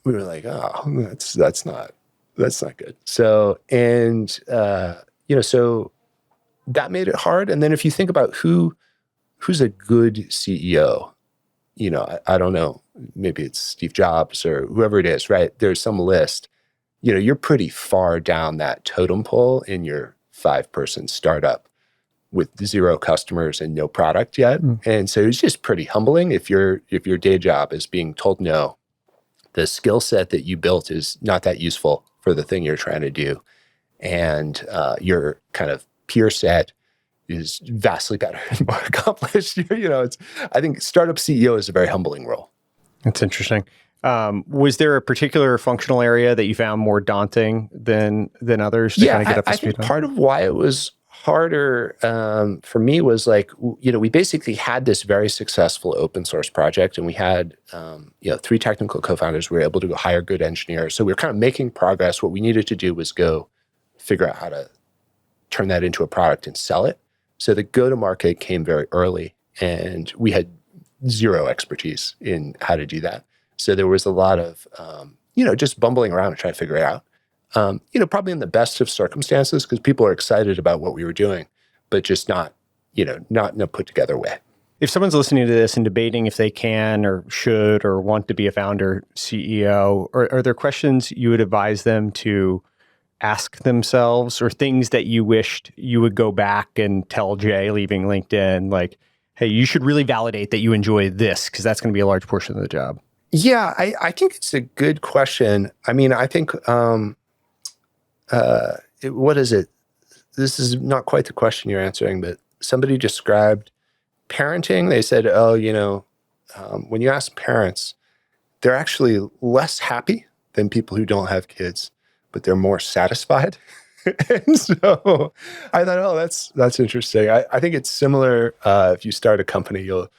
we were like, oh, that's not good. So, so that made it hard. And then if you think about who's a good CEO, I don't know, maybe it's Steve Jobs or whoever it is, right? There's some list, you're pretty far down that totem pole in your 5-person startup with 0 customers and no product yet. And so it's just pretty humbling if your day job is being told no, the skill set that you built is not that useful for the thing you're trying to do. And your kind of peer set is vastly better and more accomplished. I think startup CEO is a very humbling role. That's interesting. Was there a particular functional area that you found more daunting than others to kind of get up to I speed think on? part of why it was harder for me was like, we basically had this very successful open source project, and we had 3 technical co-founders. We were able to go hire good engineers. So we were kind of making progress. What we needed to do was go figure out how to turn that into a product and sell it. So the go-to-market came very early, and we had zero expertise in how to do that. So there was a lot of, just bumbling around and trying to figure it out. Probably in the best of circumstances, because people are excited about what we were doing, but just not in a put together way. If someone's listening to this and debating if they can or should or want to be a founder, CEO, are there questions you would advise them to ask themselves, or things that you wished you would go back and tell Jay leaving LinkedIn, like, hey, you should really validate that you enjoy this, because that's going to be a large portion of the job? Yeah, I think it's a good question. I mean, I think, what is it? This is not quite the question you're answering, but somebody described parenting. They said, when you ask parents, they're actually less happy than people who don't have kids, but they're more satisfied. And so I thought, that's interesting. I think it's similar. If you start a company, you'll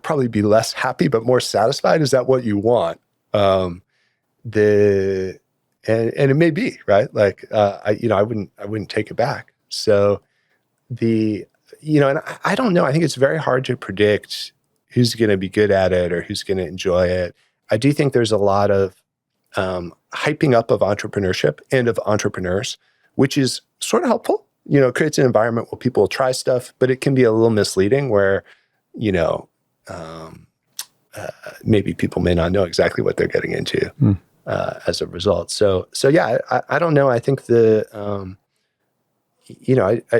probably be less happy, but more satisfied. Is that what you want? And it may be, right? Like, I wouldn't take it back. So and I don't know. I think it's very hard to predict who's going to be good at it or who's going to enjoy it. I do think there's a lot of hyping up of entrepreneurship and of entrepreneurs, which is sort of helpful. It creates an environment where people try stuff, but it can be a little misleading where, maybe people may not know exactly what they're getting into as a result. So yeah, I don't know. I think it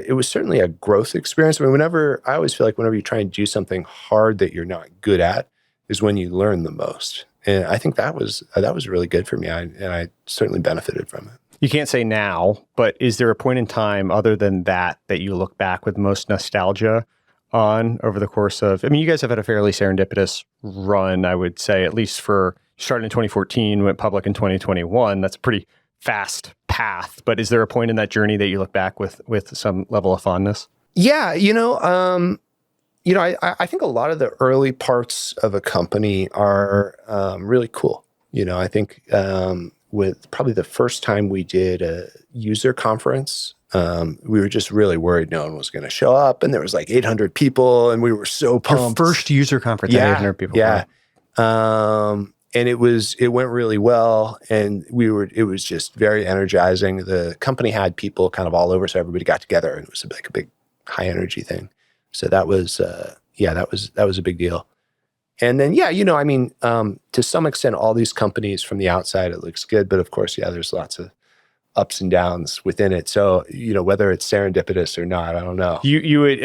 was certainly a growth experience. I mean, I always feel like whenever you try and do something hard that you're not good at is when you learn the most. And I think that was really good for me. And I certainly benefited from it. You can't say now, but is there a point in time other than that you look back with most nostalgia on over the course of, I mean, you guys have had a fairly serendipitous run, I would say, at least for starting in 2014, went public in 2021. That's a pretty fast path. But is there a point in that journey that you look back with some level of fondness? Yeah. I think a lot of the early parts of a company are really cool. I think with probably the first time we did a user conference, we were just really worried no one was going to show up, and there was like 800 people, and we were so pumped. Your first user conference, yeah, 800 people. Yeah. And it went really well, and it was just very energizing. The company had people kind of all over, so everybody got together, and it was like a big high energy thing. So that was that was a big deal. And then, to some extent, all these companies from the outside, it looks good. But of course, there's lots of ups and downs within it. So, whether it's serendipitous or not, I don't know.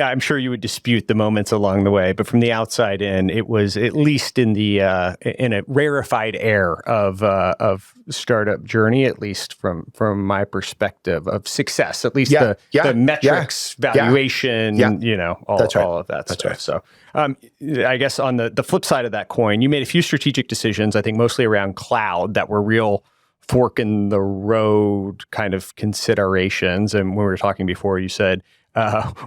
I'm sure you would dispute the moments along the way, but from the outside in, it was at least in a rarefied air of startup journey, at least from my perspective of success, at least the metrics, valuation, all of that stuff. Right. So, I guess on the flip side of that coin, you made a few strategic decisions, I think mostly around cloud, that were real fork in the road kind of considerations. And when we were talking before, you said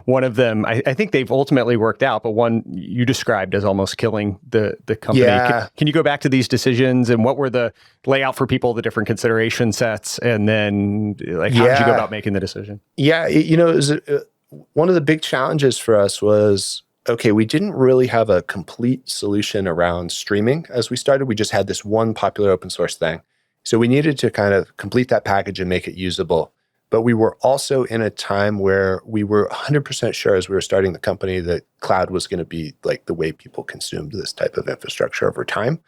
one of them, I think they've ultimately worked out, but one you described as almost killing the company. Yeah. Can you go back to these decisions and what were the layout for people, the different consideration sets, and then how did you go about making the decision? Yeah, it was one of the big challenges for us was, okay, we didn't really have a complete solution around streaming as we started. We just had this one popular open source thing. So we needed to kind of complete that package and make it usable. But we were also in a time where we were 100% sure as we were starting the company that cloud was going to be like the way people consumed this type of infrastructure over time.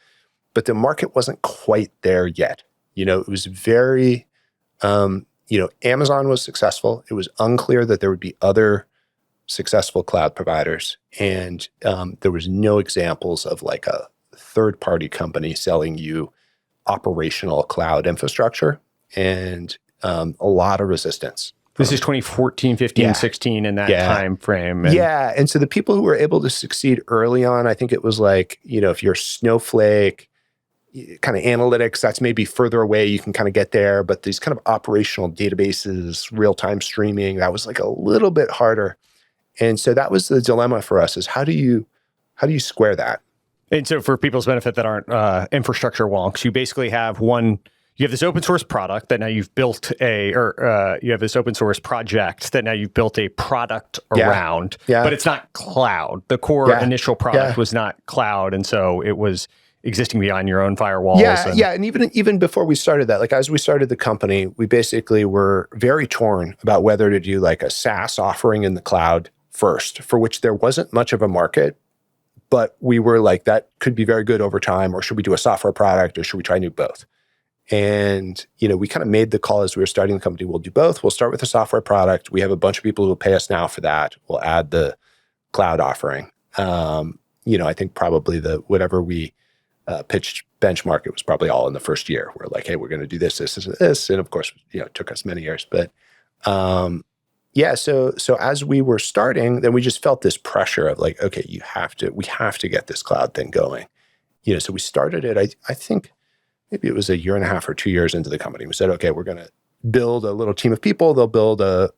But the market wasn't quite there yet. It was very, Amazon was successful. It was unclear that there would be other successful cloud providers. And there was no examples of like a third-party company selling you operational cloud infrastructure, and a lot of resistance. This is 2014, 15, 16 in that time frame. And so the people who were able to succeed early on, I think it was like, if you're Snowflake, kind of analytics, that's maybe further away. You can kind of get there, but these kind of operational databases, real-time streaming, that was like a little bit harder. And so that was the dilemma for us: is how do you square that? And so for people's benefit that aren't infrastructure wonks, you basically have you have this open source product that now you've built you have this open source project that now you've built a product around, but it's not cloud. The core initial product was not cloud. And so it was existing behind your own firewalls. And even before we started that, like as we started the company, we basically were very torn about whether to do like a SaaS offering in the cloud first, for which there wasn't much of a market. But we were like, that could be very good over time, or should we do a software product, or should we try and do both? And, we kind of made the call as we were starting the company, we'll do both. We'll start with a software product. We have a bunch of people who will pay us now for that. We'll add the cloud offering. I think probably whatever we pitched benchmark, it was probably all in the first year. We're like, hey, we're going to do this, this, and this. And of course, it took us many years. But so as we were starting, then we just felt this pressure of like, okay, we have to get this cloud thing going. So we started it, I think maybe it was a year and a half or 2 years into the company. We said, okay, we're going to build a little team of people. They'll build a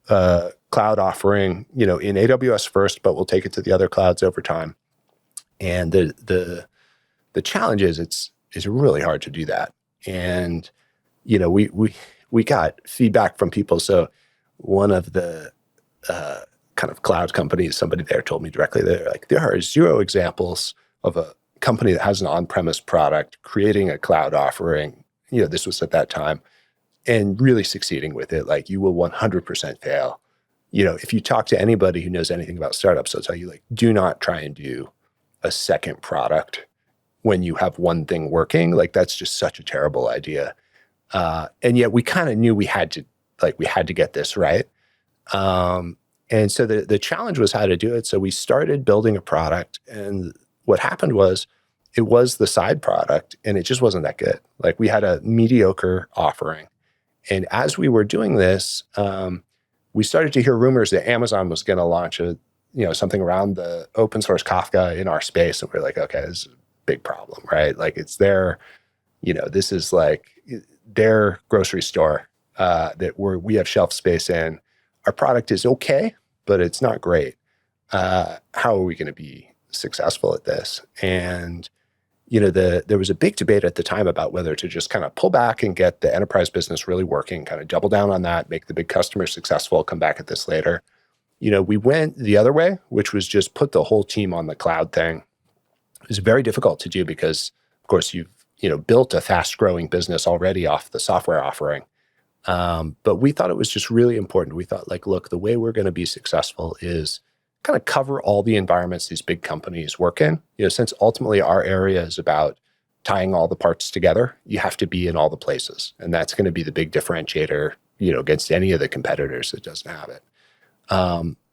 cloud offering, in AWS first, but we'll take it to the other clouds over time. And the challenge is it's really hard to do that. And, we got feedback from people. So one of the kind of cloud companies, somebody there told me directly, they're like, there are 0 examples of a company that has an on-premise product creating a cloud offering. This was at that time, and really succeeding with it. Like, you will 100% fail. If you talk to anybody who knows anything about startups, they'll tell you, like, do not try and do a second product when you have one thing working. Like, that's just such a terrible idea. And yet we kind of knew we had to get this right. And so the challenge was how to do it. So we started building a product, and what happened was it was the side product, and it just wasn't that good. Like, we had a mediocre offering. And as we were doing this, we started to hear rumors that Amazon was going to launch something around the open source Kafka in our space. And we're like, okay, this is a big problem, right? Like, it's their, this is like their grocery store that we have shelf space in. Our product is okay, but it's not great. How are we going to be successful at this? And, there was a big debate at the time about whether to just kind of pull back and get the enterprise business really working, kind of double down on that, make the big customers successful, come back at this later. We went the other way, which was just put the whole team on the cloud thing. It was very difficult to do because, of course, you've, built a fast growing business already off the software offering. But we thought it was just really important. We thought, like, look, the way we're going to be successful is kind of cover all the environments these big companies work in. Since ultimately our area is about tying all the parts together, you have to be in all the places. And that's going to be the big differentiator, against any of the competitors that doesn't have it.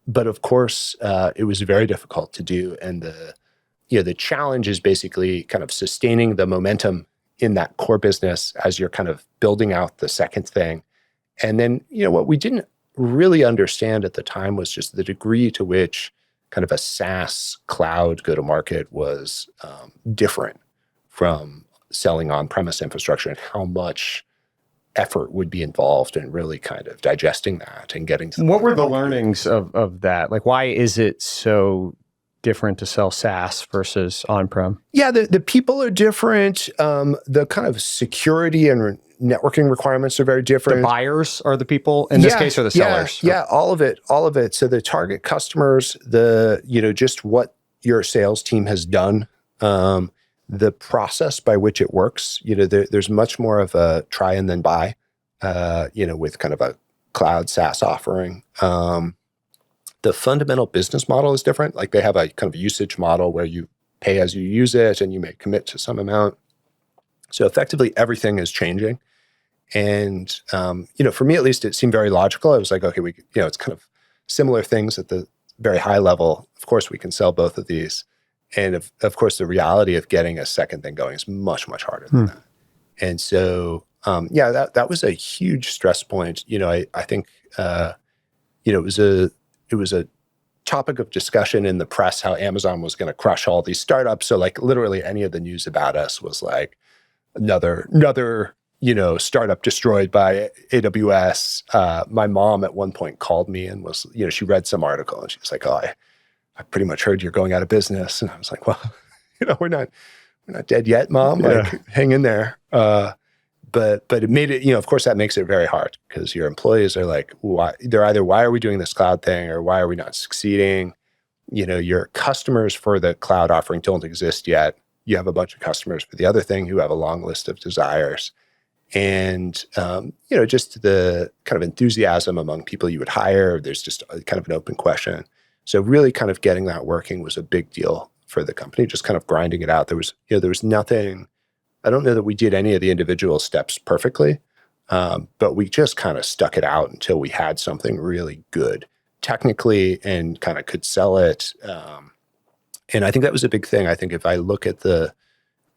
But of course, it was very difficult to do. And the challenge is basically kind of sustaining the momentum in that core business as you're kind of building out the second thing. And then, what we didn't really understand at the time was just the degree to which kind of a SaaS cloud go-to-market was different from selling on-premise infrastructure, and how much effort would be involved in really kind of digesting that and getting to what were the learnings of that? Like, why is it so different to sell SaaS versus on-prem? Yeah, the people are different. The kind of security and networking requirements are very different. The buyers are the people in this case, or the sellers? Yeah, all of it. So the target customers, just what your sales team has done, the process by which it works. There's much more of a try and then buy, with kind of a cloud SaaS offering. The fundamental business model is different. Like, they have a kind of usage model where you pay as you use it and you may commit to some amount. So effectively everything is changing. And, for me at least, it seemed very logical. I was like, okay, it's kind of similar things at the very high level. Of course, we can sell both of these. And of course, the reality of getting a second thing going is much, much harder than that. And so, that was a huge stress point. I think, it was a topic of discussion in the press how Amazon was going to crush all these startups. So, like, literally any of the news about us was like, another startup destroyed by AWS. My mom at one point called me and was, she read some article and she was like, "Oh, I pretty much heard you're going out of business." And I was like, "Well, we're not dead yet, Mom. Like, hang in there." But it made it, of course, that makes it very hard because your employees are like, why? They're either, why are we doing this cloud thing, or why are we not succeeding? Your customers for the cloud offering don't exist yet. You have a bunch of customers for the other thing who have a long list of desires. And, just the kind of enthusiasm among people you would hire, there's just kind of an open question. So really kind of getting that working was a big deal for the company, just kind of grinding it out. There was nothing, I don't know that we did any of the individual steps perfectly, but we just kind of stuck it out until we had something really good technically and kind of could sell it. And I think that was a big thing. I think if I look at the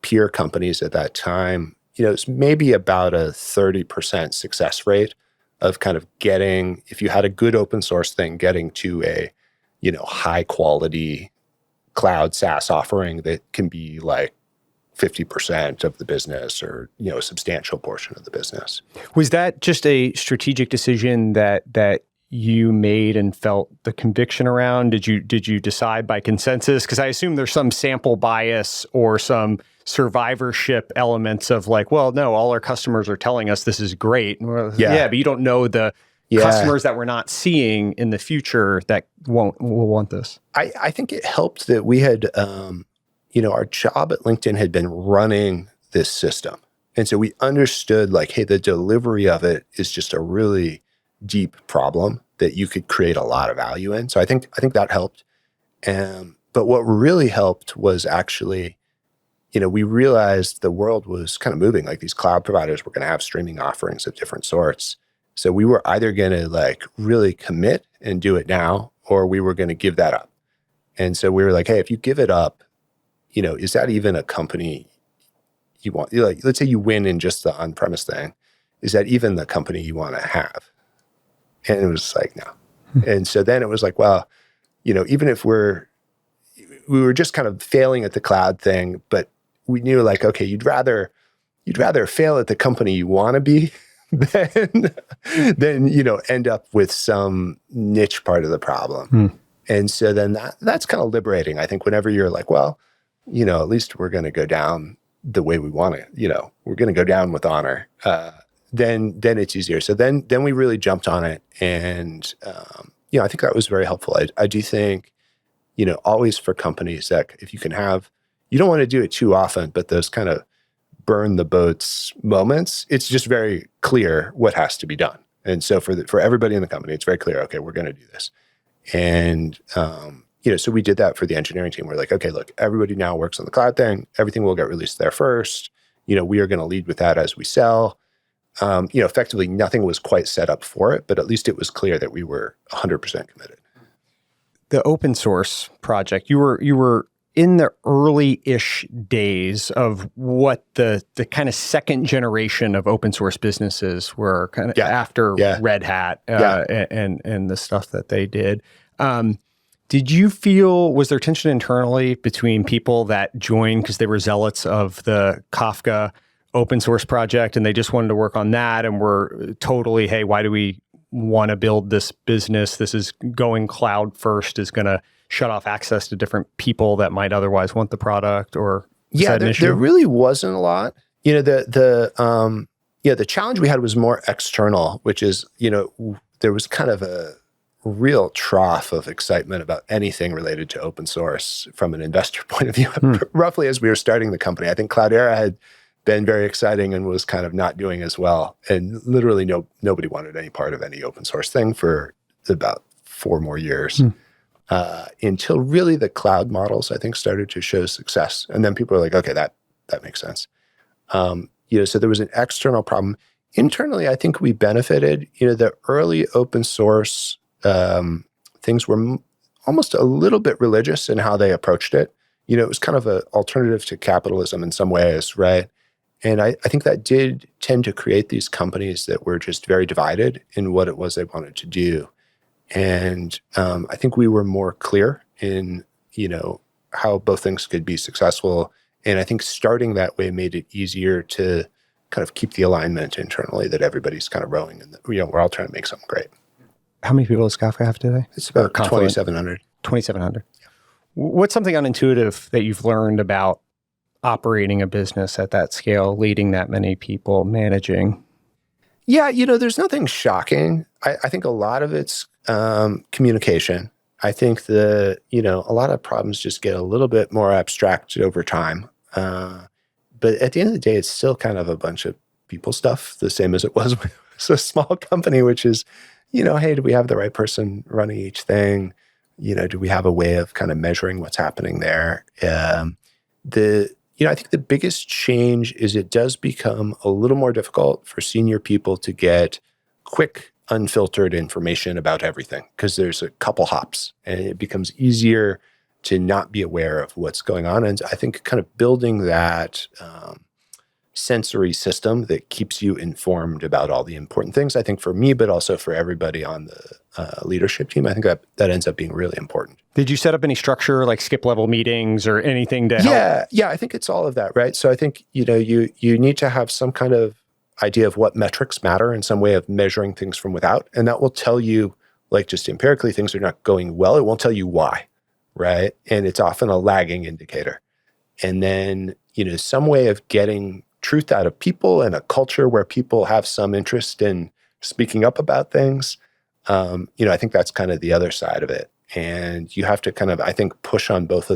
peer companies at that time, it's maybe about a 30% success rate of kind of getting, if you had a good open source thing, getting to a, high quality cloud SaaS offering that can be like 50% of the business or, a substantial portion of the business. Was that just a strategic decision that you made and felt the conviction around? Did you decide by consensus? Because I assume there's some sample bias or some survivorship elements of like, well, no, all our customers are telling us this is great. Yeah, but you don't know the customers that we're not seeing in the future that will want this. I think it helped that we had, our job at LinkedIn had been running this system. And so we understood like, hey, the delivery of it is just a really deep problem that you could create a lot of value in. So I think that helped. But what really helped was actually, we realized the world was kind of moving. Like these cloud providers were going to have streaming offerings of different sorts. So we were either going to like really commit and do it now, or we were going to give that up. And so we were like, hey, if you give it up, is that even a company you want? Like, let's say you win in just the on-premise thing. Is that even the company you want to have? And it was like, no. And so then it was like, well, even if we were just kind of failing at the cloud thing, but we knew like, okay, you'd rather fail at the company you want to be than end up with some niche part of the problem. And so then that's kind of liberating. I think whenever you're like, well, at least we're going to go down the way we want to, we're going to go down with honor. Then it's easier. So then we really jumped on it. And, I think that was very helpful. I do think, always for companies that if you can have, you don't want to do it too often, but those kind of burn the boats moments, it's just very clear what has to be done. And so for everybody in the company, it's very clear, okay, we're going to do this. And, so we did that for the engineering team. We're like, okay, look, everybody now works on the cloud thing. Everything will get released there first. We are going to lead with that as we sell. Effectively nothing was quite set up for it, but at least it was clear that we were 100% committed. The open source project, you were in the early-ish days of what the kind of second generation of open source businesses were kind of after Red Hat and the stuff that they did. Did you feel, was there tension internally between people that joined because they were zealots of the Kafka open source project and they just wanted to work on that and were totally, hey, why do we want to build this business? This is going cloud first, is going to shut off access to different people that might otherwise want the product, or there really wasn't a lot. The challenge we had was more external, which is, there was kind of a real trough of excitement about anything related to open source from an investor point of view. Roughly as we were starting the company, I think Cloudera had been very exciting and was kind of not doing as well. And literally nobody wanted any part of any open source thing for about 4 more years. Until really the cloud models, I think, started to show success. And then people were like, okay, that makes sense. So there was an external problem. Internally, I think we benefited. The early open source things were almost a little bit religious in how they approached it. It was kind of an alternative to capitalism in some ways, right? And I think that did tend to create these companies that were just very divided in what it was they wanted to do. And I think we were more clear in, how both things could be successful And I think starting that way made it easier to kind of keep the alignment internally that everybody's kind of rowing and we're all trying to make something great. How many people does Kafka have today? It's about 2,700. 2,700. What's something unintuitive that you've learned about operating a business at that scale, leading that many people, managing? Yeah, there's nothing shocking. I think a lot of it's communication. I think a lot of problems just get a little bit more abstract over time. But at the end of the day, it's still kind of a bunch of people stuff, the same as it was when it was a small company, which is, hey, do we have the right person running each thing? Do we have a way of kind of measuring what's happening there? I think the biggest change is it does become a little more difficult for senior people to get quick, unfiltered information about everything because there's a couple hops and it becomes easier to not be aware of what's going on. And I think kind of building that sensory system that keeps you informed about all the important things, I think for me, but also for everybody on the leadership team, I think that ends up being really important. Did you set up any structure like skip level meetings or anything to help? Yeah, I think it's all of that, right? So I think, you need to have some kind of idea of what metrics matter and some way of measuring things from without. And that will tell you, like just empirically, things are not going well. It won't tell you why, right? And it's often a lagging indicator. And then, some way of getting truth out of people and a culture where people have some interest in speaking up about things. I think that's kind of the other side of it. And you have to kind of, I think, push on both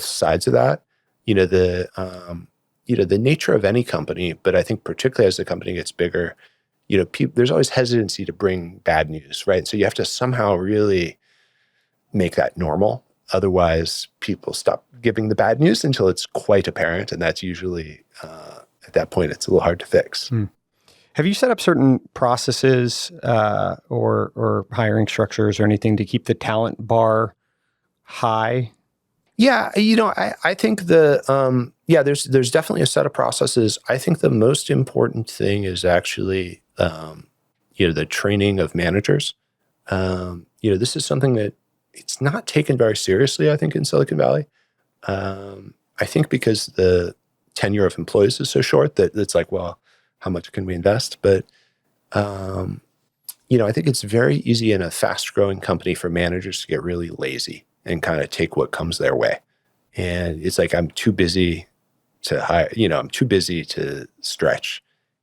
sides of that. The nature of any company, but I think particularly as the company gets bigger, there's always hesitancy to bring bad news, right? So you have to somehow really make that normal. Otherwise, people stop giving the bad news until it's quite apparent. And that's usually, at that point, it's a little hard to fix. Have you set up certain processes or hiring structures or anything to keep the talent bar high? Yeah, I think there's definitely a set of processes. I think the most important thing is actually, the training of managers. This is something that it's not taken very seriously, I think, in Silicon Valley. I think because the tenure of employees is so short that it's like, well, how much can we invest? But, I think it's very easy in a fast-growing company for managers to get really lazy and kind of take what comes their way. And it's like, I'm too busy to hire, I'm too busy to stretch.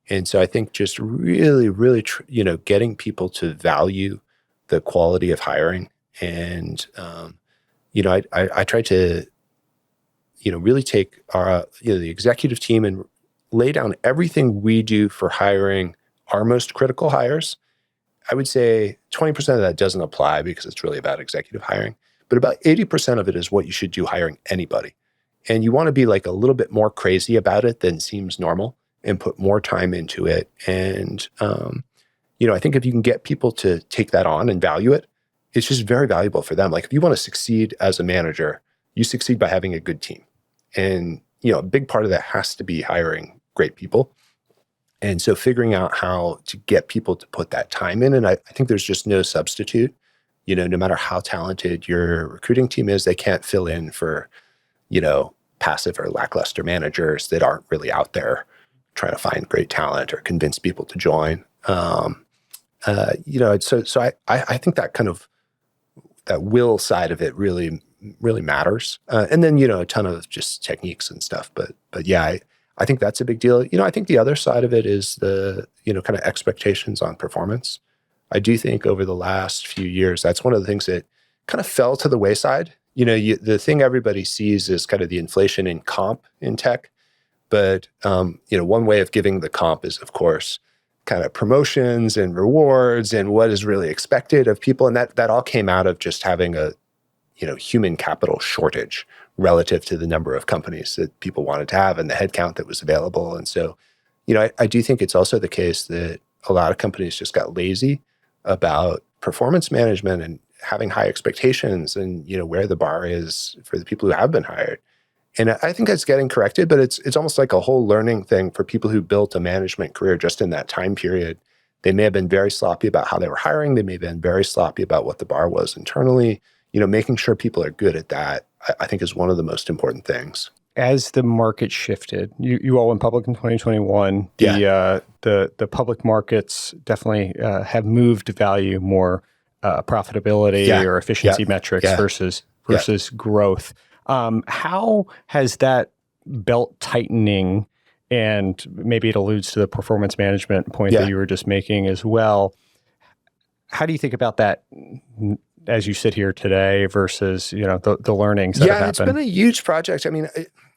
And so I think just really, really, getting people to value the quality of hiring. And, I try to, really take our, the executive team and lay down everything we do for hiring our most critical hires. I would say 20% of that doesn't apply because it's really about executive hiring, but about 80% of it is what you should do hiring anybody. And you want to be like a little bit more crazy about it than seems normal and put more time into it. And, I think if you can get people to take that on and value it, it's just very valuable for them. Like if you want to succeed as a manager, you succeed by having a good team. And, a big part of that has to be hiring great people. And so figuring out how to get people to put that time in. And I think there's just no substitute, no matter how talented your recruiting team is, they can't fill in for, passive or lackluster managers that aren't really out there trying to find great talent or convince people to join. So I think that kind of, that will side of it really matters. And then, a ton of just techniques and stuff. But yeah, I think that's a big deal. I think the other side of it is the, kind of expectations on performance. I do think over the last few years, that's one of the things that kind of fell to the wayside. The thing everybody sees is kind of the inflation in comp in tech. But, one way of giving the comp is, of course, kind of promotions and rewards and what is really expected of people. And that all came out of just having a, human capital shortage relative to the number of companies that people wanted to have and the headcount that was available. And so, I do think it's also the case that a lot of companies just got lazy about performance management and having high expectations and, where the bar is for the people who have been hired. And I think that's getting corrected, but it's almost like a whole learning thing for people who built a management career just in that time period. They may have been very sloppy about how they were hiring. They may have been very sloppy about what the bar was internally. Making sure people are good at that, I think is one of the most important things. as the market shifted, you all went public in 2021. The public markets definitely have moved to value more profitability or efficiency metrics versus growth. How has that belt tightening, and maybe it alludes to the performance management point that you were just making as well. How do you think about that as you sit here today versus, the learnings that have happened? It's been a huge project. I mean,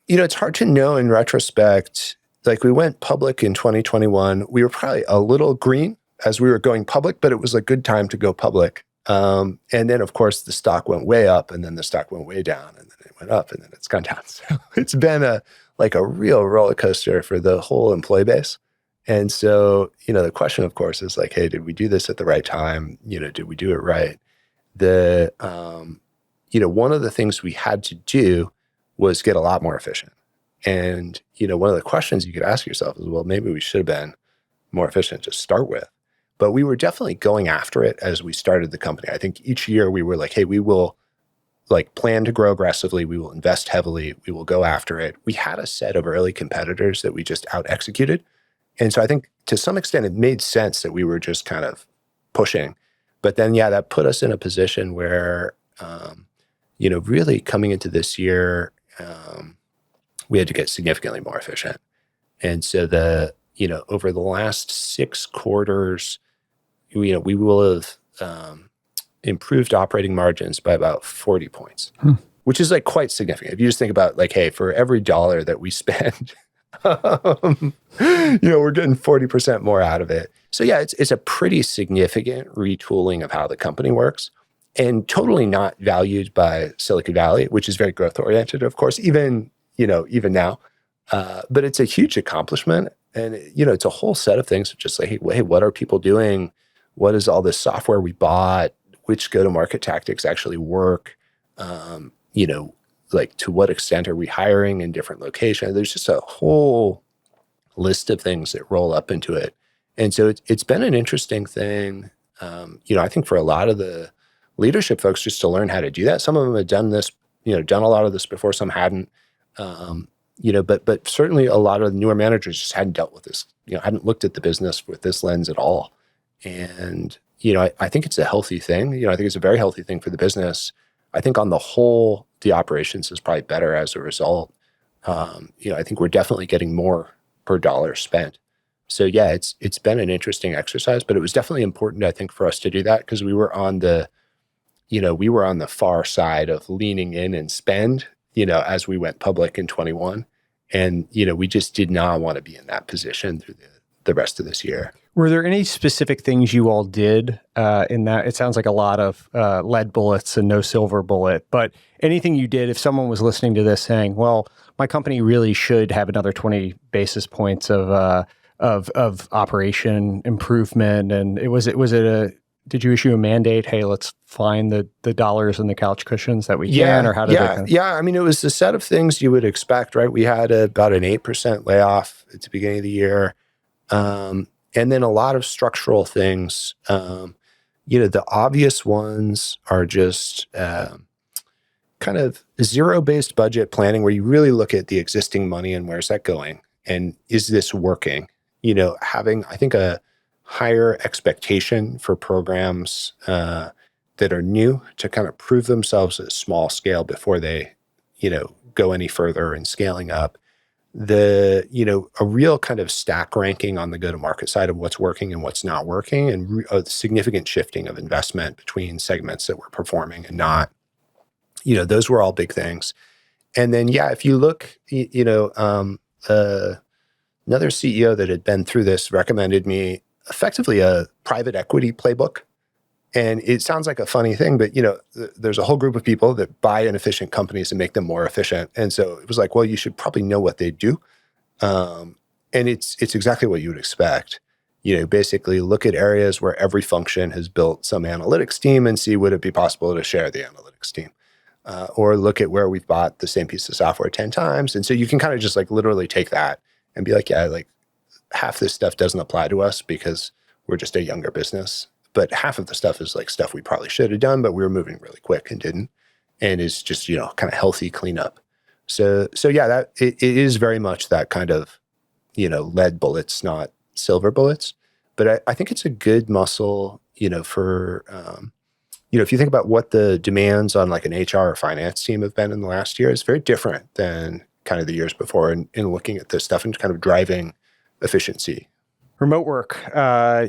it's hard to know in retrospect. Like, we went public in 2021. We were probably a little green as we were going public, but it was a good time to go public. And then, of course, the stock went way up, and then the stock went way down, and then it went up, and then it's gone down. So it's been a real roller coaster for the whole employee base. And so, the question, of course, is like, hey, did we do this at the right time? Did we do it right? One of the things we had to do was get a lot more efficient. And, one of the questions you could ask yourself is, well, maybe we should have been more efficient to start with. But we were definitely going after it as we started the company. I think each year we were like, hey, we will plan to grow aggressively. We will invest heavily. We will go after it. We had a set of early competitors that we just out executed. And so I think to some extent it made sense that we were just kind of pushing. But then, that put us in a position where, really coming into this year, we had to get significantly more efficient. And so over the last 6 quarters, we will have improved operating margins by about 40 points, which is quite significant. If you just think about hey, for every dollar that we spend, we're getting 40% more out of it. So it's a pretty significant retooling of how the company works, and totally not valued by Silicon Valley, which is very growth oriented, of course, even now. But it's a huge accomplishment. And, it's a whole set of things, just like, hey, what are people doing? What is all this software we bought? Which go-to-market tactics actually work? To what extent are we hiring in different locations? There's just a whole list of things that roll up into it. And so it's been an interesting thing, I think for a lot of the leadership folks, just to learn how to do that. Some of them have done this, done a lot of this before, some hadn't. But certainly a lot of the newer managers just hadn't dealt with this, hadn't looked at the business with this lens at all. And, I think it's a healthy thing. I think it's a very healthy thing for the business. I think on the whole, the operations is probably better as a result. I think we're definitely getting more per dollar spent. So it's been an interesting exercise, but it was definitely important, I think, for us to do that because we were on the far side of leaning in and spend, as we went public in 21. And, we just did not want to be in that position through the rest of this year. Were there any specific things you all did in that? It sounds like a lot of lead bullets and no silver bullet, but anything you did, if someone was listening to this saying, well, my company really should have another 20 basis points of operation improvement. And did you issue a mandate? Hey, let's find the dollars and the couch cushions that we can, or how did that? I mean, it was a set of things you would expect, right? We had about an 8% layoff at the beginning of the year. And then a lot of structural things. The obvious ones are just kind of zero-based budget planning, where you really look at the existing money and where's that going, and is this working? Having, I think, a higher expectation for programs that are new to kind of prove themselves at small scale before they, go any further in scaling up. A real kind of stack ranking on the go-to-market side of what's working and what's not working, and a significant shifting of investment between segments that were performing and not. Those were all big things. And then, if you look, another CEO that had been through this recommended me effectively a private equity playbook. And it sounds like a funny thing, but there's a whole group of people that buy inefficient companies and make them more efficient. And so it was like, well, you should probably know what they do. And it's exactly what you would expect. Basically look at areas where every function has built some analytics team and see, would it be possible to share the analytics team? Or look at where we've bought the same piece of software 10 times. And so you can kind of just literally take that and be like, half this stuff doesn't apply to us because we're just a younger business. But half of the stuff is stuff we probably should have done, but we were moving really quick and didn't. And it's just, kind of healthy cleanup. So yeah, that it is very much that kind of, lead bullets, not silver bullets. But I think it's a good muscle, for, if you think about what the demands on like an HR or finance team have been in the last year, it's very different than kind of the years before in looking at this stuff and kind of driving efficiency. Remote work.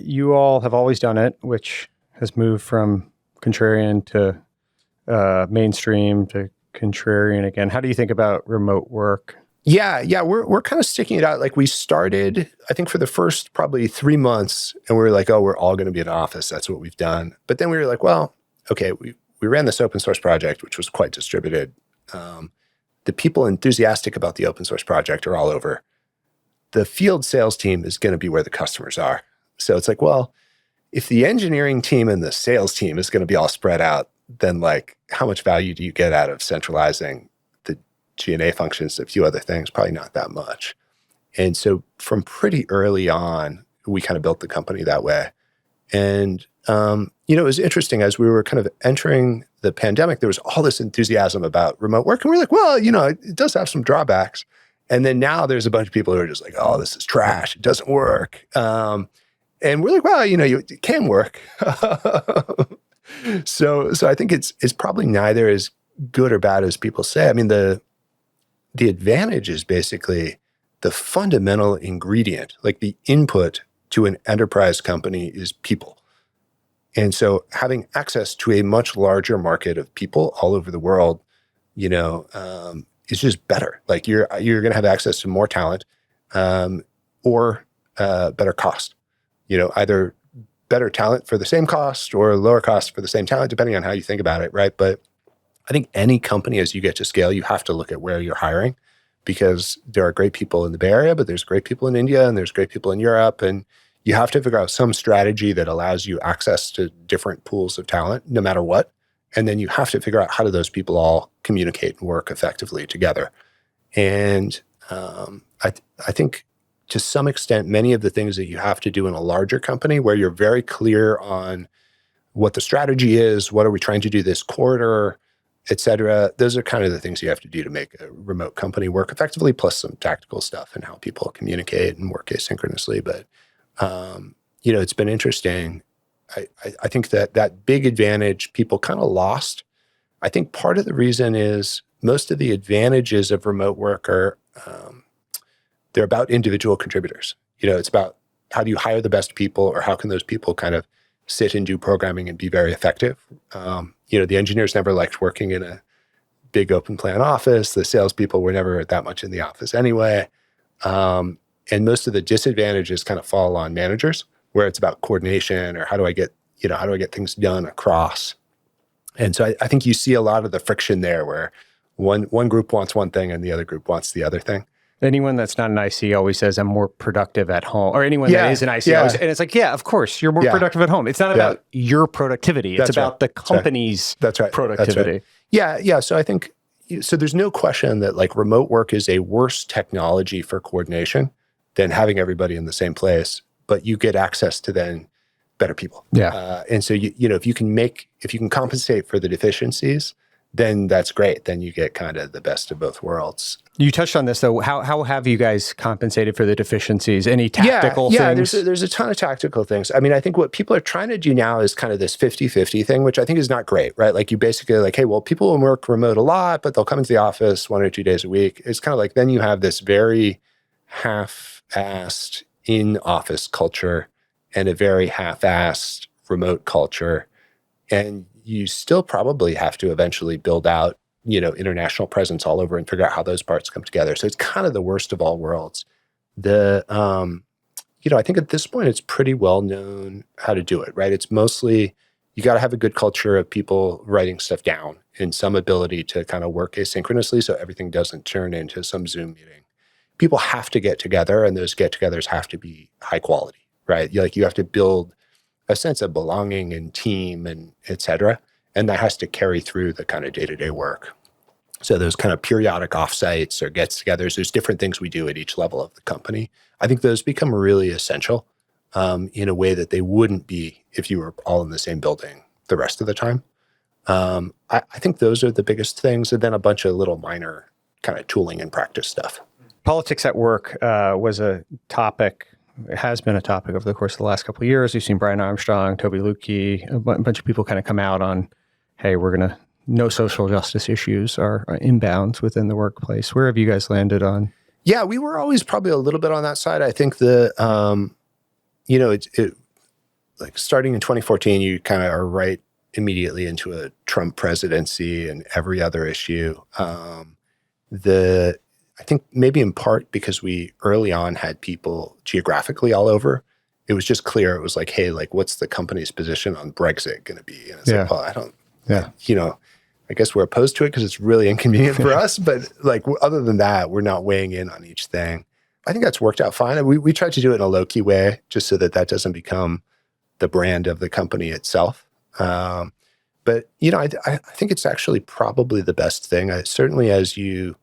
You all have always done it, which has moved from contrarian to mainstream to contrarian again. How do you think about remote work? Yeah, we're kind of sticking it out. Like we started, I think for the first probably 3 months, and we were like, oh, we're all going to be in office. That's what we've done. But then we were like, well, okay, we ran this open source project, which was quite distributed. The people enthusiastic about the open source project are all over. The field sales team is going to be where the customers are. So it's like, well, if the engineering team and the sales team is going to be all spread out, then like how much value do you get out of centralizing the G&A functions, a few other things? Probably not that much. And so from pretty early on, we kind of built the company that way. And, it was interesting as we were kind of entering the pandemic, there was all this enthusiasm about remote work. And we're like, well, it does have some drawbacks. And then now there's a bunch of people who are just like, oh, this is trash. It doesn't work. And we're like, well, it can work. So I think it's probably neither as good or bad as people say. I mean, the advantage is basically the fundamental ingredient, like the input to an enterprise company is people. And so having access to a much larger market of people all over the world, is just better. Like you're going to have access to more talent, or better cost. Either better talent for the same cost or lower cost for the same talent, depending on how you think about it, right? But I think any company, as you get to scale, you have to look at where you're hiring, because there are great people in the Bay Area, but there's great people in India and there's great people in Europe, and you have to figure out some strategy that allows you access to different pools of talent, no matter what. And then you have to figure out how do those people all communicate and work effectively together. And I think to some extent, many of the things that you have to do in a larger company where you're very clear on what the strategy is, what are we trying to do this quarter, et cetera, those are kind of the things you have to do to make a remote company work effectively, plus some tactical stuff and how people communicate and work asynchronously. But, it's been interesting. I think that big advantage people kind of lost. I think part of the reason is most of the advantages of remote work are, they're about individual contributors. It's about how do you hire the best people, or how can those people kind of sit and do programming and be very effective. The engineers never liked working in a big open plan office. The salespeople were never that much in the office anyway. And most of the disadvantages kind of fall on managers, where it's about coordination or how do I get things done across. And so I think you see a lot of the friction there where one group wants one thing and the other group wants the other thing. Anyone that's not an IC always says, I'm more productive at home. Or anyone that is an IC always, and it's like, yeah, of course, you're more productive at home. It's not about your productivity. It's about the company's productivity. Yeah. So I think, there's no question that like remote work is a worse technology for coordination than having everybody in the same place, but you get access to then better people. Yeah. And so, if you can compensate for the deficiencies, then that's great. Then you get kind of the best of both worlds. You touched on this though. How have you guys compensated for the deficiencies? Any tactical things? Yeah, there's a ton of tactical things. I mean, I think what people are trying to do now is kind of this 50-50 thing, which I think is not great, right? Like you basically like, hey, well, people will work remote a lot, but they'll come into the office 1 or 2 days a week. It's kind of like, then you have this very half-assed in-office culture and a very half-assed remote culture. And you still probably have to eventually build out, international presence all over and figure out how those parts come together. So it's kind of the worst of all worlds. I think at this point, it's pretty well known how to do it, right? It's mostly, you got to have a good culture of people writing stuff down and some ability to kind of work asynchronously so everything doesn't turn into some Zoom meeting. People have to get together, and those get-togethers have to be high quality, right? You have to build a sense of belonging and team and et cetera. And that has to carry through the kind of day-to-day work. So those kind of periodic offsites or gets-togethers, there's different things we do at each level of the company. I think those become really essential in a way that they wouldn't be if you were all in the same building the rest of the time. I think those are the biggest things. And then a bunch of little minor kind of tooling and practice stuff. Politics at work was a topic. It has been a topic over the course of the last couple of years. We've seen Brian Armstrong, Toby Lukey, a bunch of people kind of come out on, hey, no social justice issues are inbounds within the workplace. Where have you guys landed on? Yeah, we were always probably a little bit on that side. I think like starting in 2014, you kind of are right immediately into a Trump presidency and every other issue. I think maybe in part because we early on had people geographically all over, it was just clear. It was like, hey, like, what's the company's position on Brexit going to be? And it's like, well, I guess we're opposed to it because it's really inconvenient for us. But like, other than that, we're not weighing in on each thing. I think that's worked out fine. And we tried to do it in a low-key way just so that doesn't become the brand of the company itself. But, I think it's actually probably the best thing. Certainly as the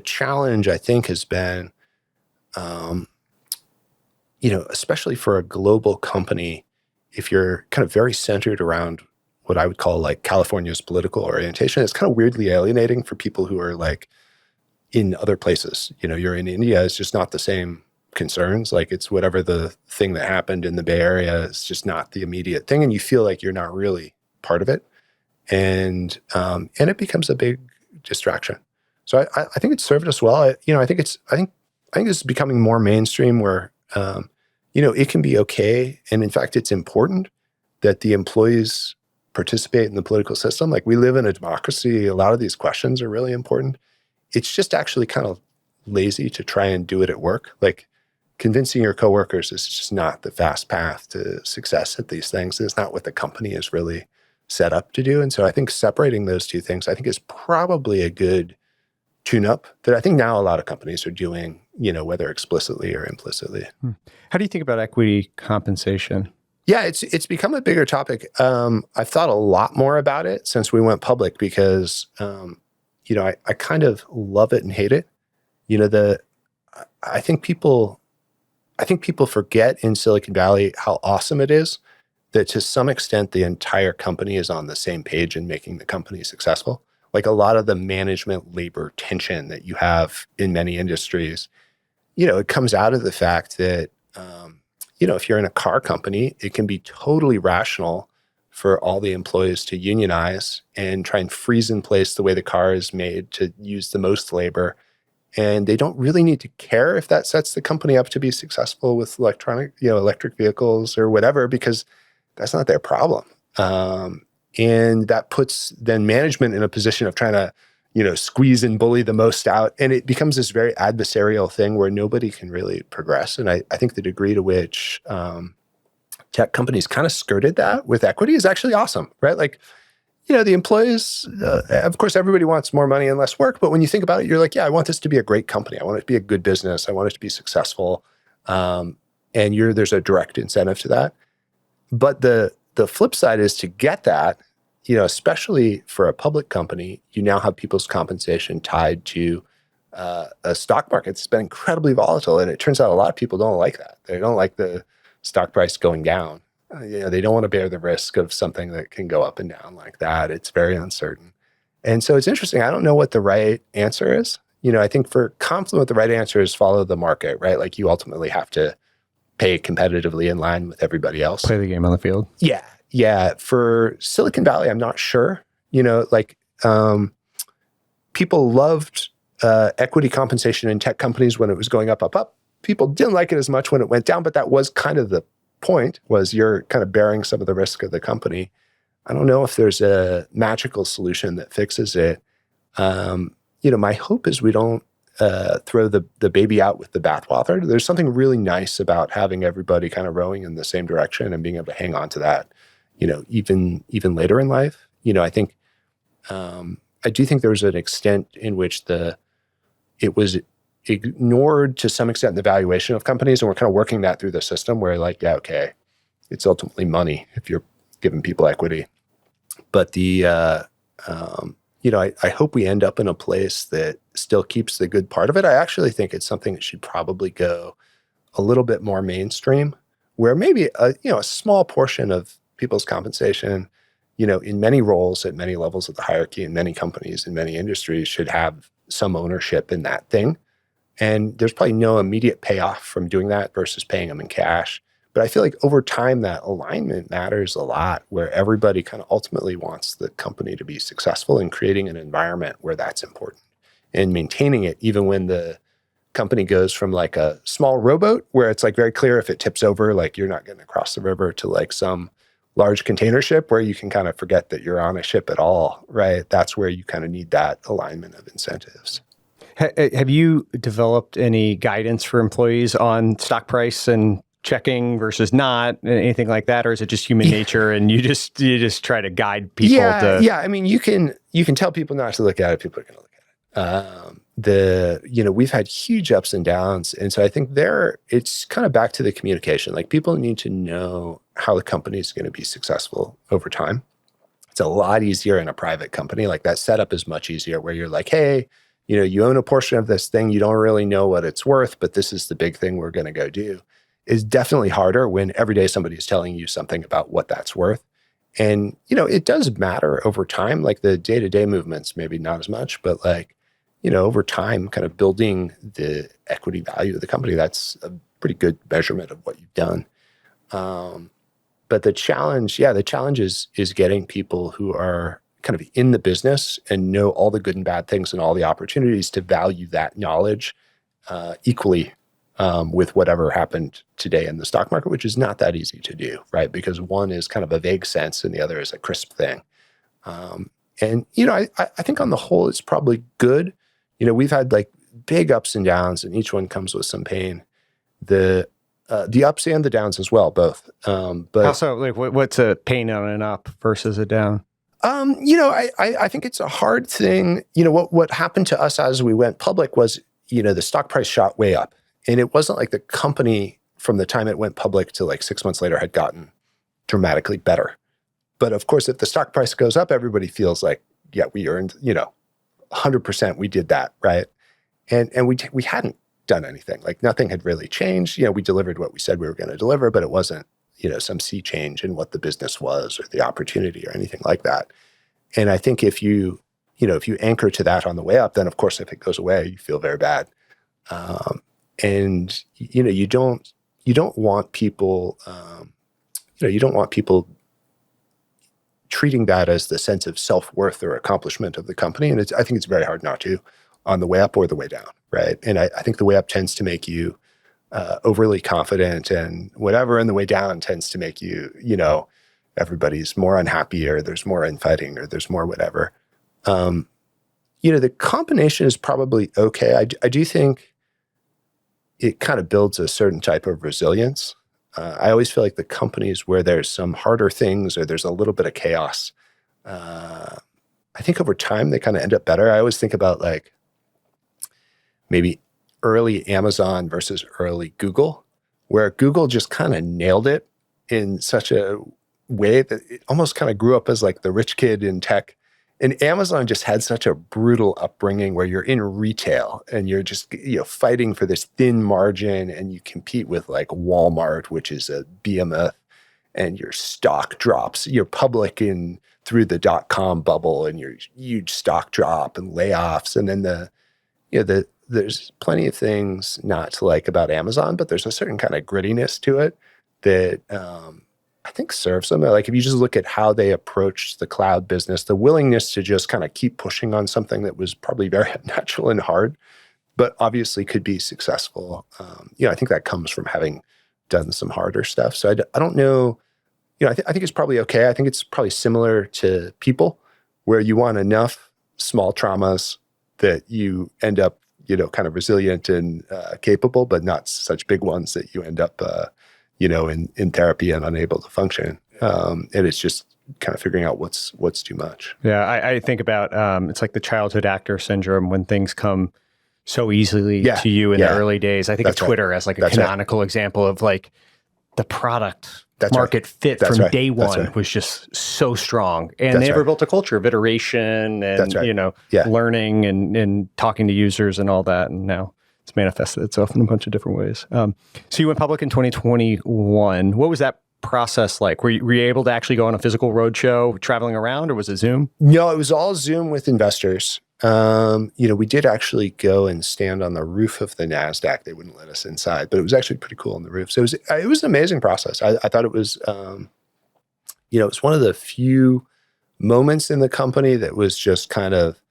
challenge, I think, has been, especially for a global company, if you're kind of very centered around what I would call like California's political orientation, it's kind of weirdly alienating for people who are like in other places. You're in India, it's just not the same concerns. Like it's whatever the thing that happened in the Bay Area is just not the immediate thing. And you feel like you're not really part of it. And it becomes a big distraction. So I think it's served us well. I think this is becoming more mainstream where, it can be okay. And in fact, it's important that the employees participate in the political system. Like we live in a democracy. A lot of these questions are really important. It's just actually kind of lazy to try and do it at work. Like convincing your coworkers is just not the fast path to success at these things. It's not what the company is really set up to do. And so I think separating those two things, I think is probably a good tune-up that I think now a lot of companies are doing, whether explicitly or implicitly. How do you think about equity compensation? Yeah, it's become a bigger topic. I've thought a lot more about it since we went public because, I kind of love it and hate it. I think people forget in Silicon Valley how awesome it is that to some extent the entire company is on the same page in making the company successful. Like a lot of the management labor tension that you have in many industries, it comes out of the fact that, if you're in a car company, it can be totally rational for all the employees to unionize and try and freeze in place the way the car is made to use the most labor. And they don't really need to care if that sets the company up to be successful with electric vehicles or whatever, because that's not their problem. And that puts then management in a position of trying to, squeeze and bully the most out. And it becomes this very adversarial thing where nobody can really progress. And I think the degree to which tech companies kind of skirted that with equity is actually awesome, right? Like, the employees, of course, everybody wants more money and less work. But when you think about it, you're like, yeah, I want this to be a great company. I want it to be a good business. I want it to be successful. And there's a direct incentive to that. But the flip side is to get that, especially for a public company, you now have people's compensation tied to a stock market that's been incredibly volatile. And it turns out a lot of people don't like that. They don't like the stock price going down. They don't want to bear the risk of something that can go up and down like that. It's very uncertain. And so it's interesting. I don't know what the right answer is. I think for Confluent, the right answer is follow the market, right? Like you ultimately have to pay competitively in line with everybody else. Play the game on the field. Yeah. For Silicon Valley, I'm not sure. People loved equity compensation in tech companies when it was going up. People didn't like it as much when it went down, but that was kind of the point, was you're kind of bearing some of the risk of the company. I don't know if there's a magical solution that fixes it. My hope is we don't throw the baby out with the bathwater. There's something really nice about having everybody kind of rowing in the same direction and being able to hang on to that, even later in life. I think I do think there was an extent in which it was ignored to some extent in the valuation of companies, and we're kind of working that through the system where it's ultimately money if you're giving people equity. But I hope we end up in a place that still keeps the good part of it. I actually think it's something that should probably go a little bit more mainstream, where maybe a small portion of people's compensation in many roles at many levels of the hierarchy in many companies in many industries should have some ownership in that thing. And there's probably no immediate payoff from doing that versus paying them in cash. But I feel like over time, that alignment matters a lot, where everybody kind of ultimately wants the company to be successful, and creating an environment where that's important and maintaining it, even when the company goes from like a small rowboat where it's like very clear if it tips over, like you're not getting across the river, to like some large container ship where you can kind of forget that you're on a ship at all, right? That's where you kind of need that alignment of incentives. Have you developed any guidance for employees on stock price and checking versus not, anything like that? Or is it just human nature and you just try to guide people Yeah. I mean, you can tell people not to look at it. People are going to look at it. We've had huge ups and downs. And so I think it's kind of back to the communication. Like, people need to know how the company is going to be successful over time. It's a lot easier in a private company. Like, that setup is much easier, where you're like, hey, you own a portion of this thing. You don't really know what it's worth, but this is the big thing we're going to go do. Is definitely harder when every day somebody's telling you something about what that's worth. And, it does matter over time. Like, the day-to-day movements, maybe not as much, but like, over time, kind of building the equity value of the company, that's a pretty good measurement of what you've done. But the challenge is getting people who are kind of in the business and know all the good and bad things and all the opportunities to value that knowledge equally with whatever happened today in the stock market, which is not that easy to do, right? Because one is kind of a vague sense and the other is a crisp thing. And I think on the whole, it's probably good. We've had like big ups and downs, and each one comes with some pain. The ups and the downs as well, both. But also, like, what's a pain on an up versus a down? I think it's a hard thing. What happened to us as we went public was, the stock price shot way up. And it wasn't like the company from the time it went public to like 6 months later had gotten dramatically better. But of course, if the stock price goes up, everybody feels like, yeah, we earned, 100% we did that, right? And we hadn't done anything. Like, nothing had really changed. We delivered what we said we were going to deliver, but it wasn't, some sea change in what the business was or the opportunity or anything like that. And I think if you anchor to that on the way up, then of course, if it goes away, you feel very bad. And you don't want people treating that as the sense of self-worth or accomplishment of the company. And I think it's very hard not to, on the way up or the way down, right? And I think the way up tends to make you overly confident and whatever, and the way down tends to make you, everybody's more unhappy, or there's more infighting, or there's more whatever. The combination is probably okay. I do think it kind of builds a certain type of resilience. I always feel like the companies where there's some harder things or there's a little bit of chaos, I think over time they kind of end up better. I always think about like maybe early Amazon versus early Google, where Google just kind of nailed it in such a way that it almost kind of grew up as like the rich kid in tech. And Amazon just had such a brutal upbringing where you're in retail and you're just fighting for this thin margin, and you compete with like Walmart, which is a behemoth, and your stock drops. You're public through the .com bubble, and your huge stock drop and layoffs. And then there's plenty of things not to like about Amazon, but there's a certain kind of grittiness to it that I think serves them. Like, if you just look at how they approached the cloud business, the willingness to just kind of keep pushing on something that was probably very unnatural and hard, but obviously could be successful. I think that comes from having done some harder stuff. So I don't know. I think it's probably okay. I think it's probably similar to people, where you want enough small traumas that you end up, kind of resilient and capable, but not such big ones that you end up, in therapy and unable to function. And it's just kind of figuring out what's too much. Yeah, I think about it's like the childhood actor syndrome, when things come so easily to you in the early days. I think of Twitter as like a canonical example of like the product market fit from day one was just so strong. And they ever built a culture of iteration and, learning and talking to users and all that. And now it's manifested itself in a bunch of different ways. So you went public in 2021. What was that process like? Were you able to actually go on a physical roadshow traveling around, or was it Zoom? No, it was all Zoom with investors. We did actually go and stand on the roof of the NASDAQ. They wouldn't let us inside, but it was actually pretty cool on the roof. So it was an amazing process. I thought it was, it was one of the few moments in the company that was just kind of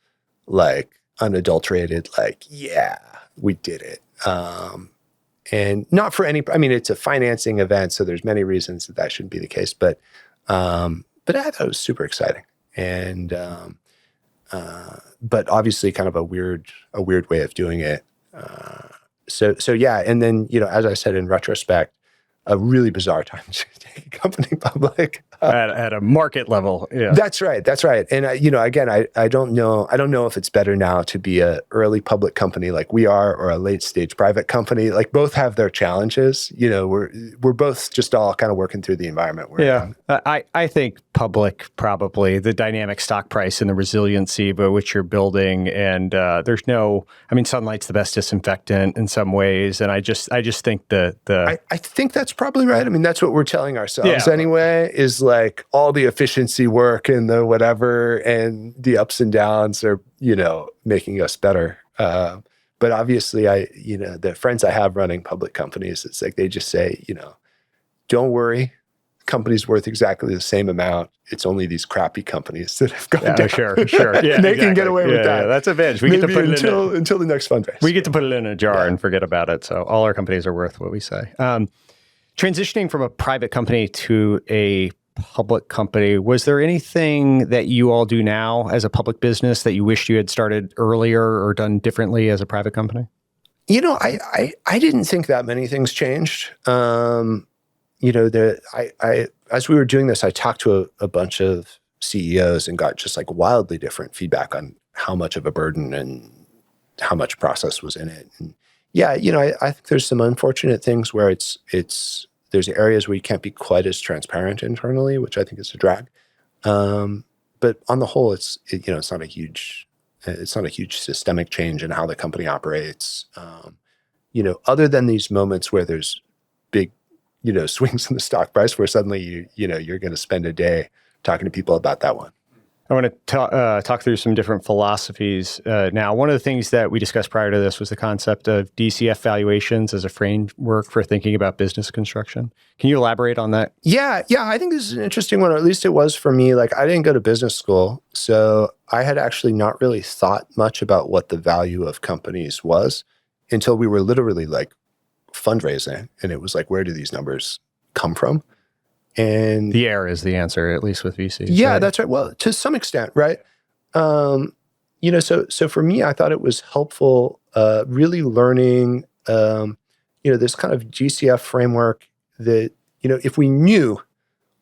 like unadulterated, like, yeah, we did it. And not for it's a financing event, so there's many reasons that shouldn't be the case, but I thought it was super exciting. And, but obviously kind of a weird way of doing it. So yeah. And then, as I said, in retrospect, a really bizarre time to take a company public. At a market level. Yeah. That's right. And again, I don't know if it's better now to be a early public company like we are, or a late stage private company. Like, both have their challenges. We're both just all kind of working through the environment we're in. I think public, probably the dynamic stock price and the resiliency by which you're building, and there's no, sunlight's the best disinfectant in some ways, and I just think I think that's probably right. That's what we're telling ourselves anyway, is like all the efficiency work and the whatever and the ups and downs are, making us better. But obviously the friends I have running public companies, it's like they just say, don't worry, the company's worth exactly the same amount. It's only these crappy companies that have gone down. Sure. Yeah, and they can get away with that. Yeah, that's a advantage. We Maybe get to put it until the next fundraise. We get to put it in a jar and forget about it. So all our companies are worth what we say. Transitioning from a private company to a public company, was there anything that you all do now as a public business that you wished you had started earlier or done differently as a private company? I didn't think that many things changed. As we were doing this, I talked to a bunch of CEOs and got just like wildly different feedback on how much of a burden and how much process was in it. And I think there's some unfortunate things where there's areas where you can't be quite as transparent internally, which I think is a drag. But on the whole, it's not a huge systemic change in how the company operates. Other than these moments where there's big, swings in the stock price, where suddenly you're going to spend a day talking to people about that one. I want to talk through some different philosophies now. One of the things that we discussed prior to this was the concept of DCF valuations as a framework for thinking about business construction. Can you elaborate on that? Yeah. I think this is an interesting one, or at least it was for me. Like, I didn't go to business school, so I had actually not really thought much about what the value of companies was until we were literally like fundraising. And it was like, where do these numbers come from? And the air is the answer, at least with VCs. Yeah, right? That's right. Well, to some extent, right? So for me, I thought it was helpful, really learning, this kind of GCF framework that, if we knew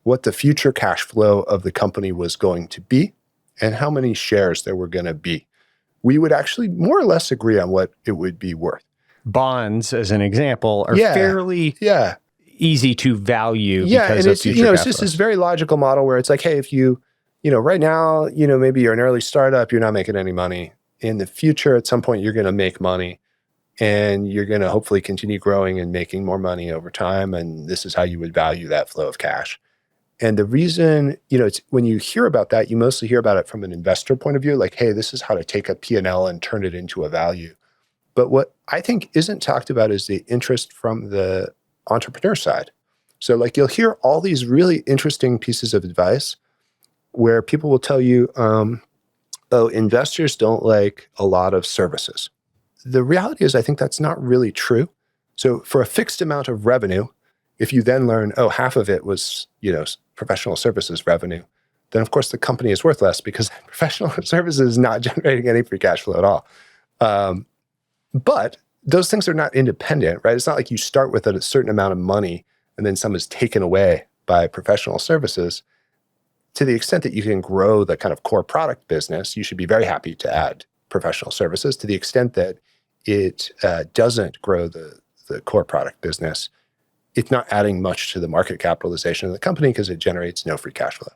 what the future cash flow of the company was going to be and how many shares there were going to be, we would actually more or less agree on what it would be worth. Bonds, as an example, are fairly easy to value. And it's just this very logical model where it's like, hey, if you right now, maybe you're an early startup, you're not making any money. In the future, at some point, you're going to make money, and you're going to hopefully continue growing and making more money over time. And this is how you would value that flow of cash. And the reason, it's when you hear about that, you mostly hear about it from an investor point of view, like, hey, this is how to take a P&L and turn it into a value. But what I think isn't talked about is the interest from the entrepreneur side. So like, you'll hear all these really interesting pieces of advice where people will tell you, investors don't like a lot of services. The reality is, I think that's not really true. So for a fixed amount of revenue, if you then learn, half of it was, professional services revenue, then of course the company is worth less because professional services is not generating any free cash flow at all. But those things are not independent, right? It's not like you start with a certain amount of money and then some is taken away by professional services. To the extent that you can grow the kind of core product business, you should be very happy to add professional services. To the extent that it doesn't grow the core product business, it's not adding much to the market capitalization of the company because it generates no free cash flow.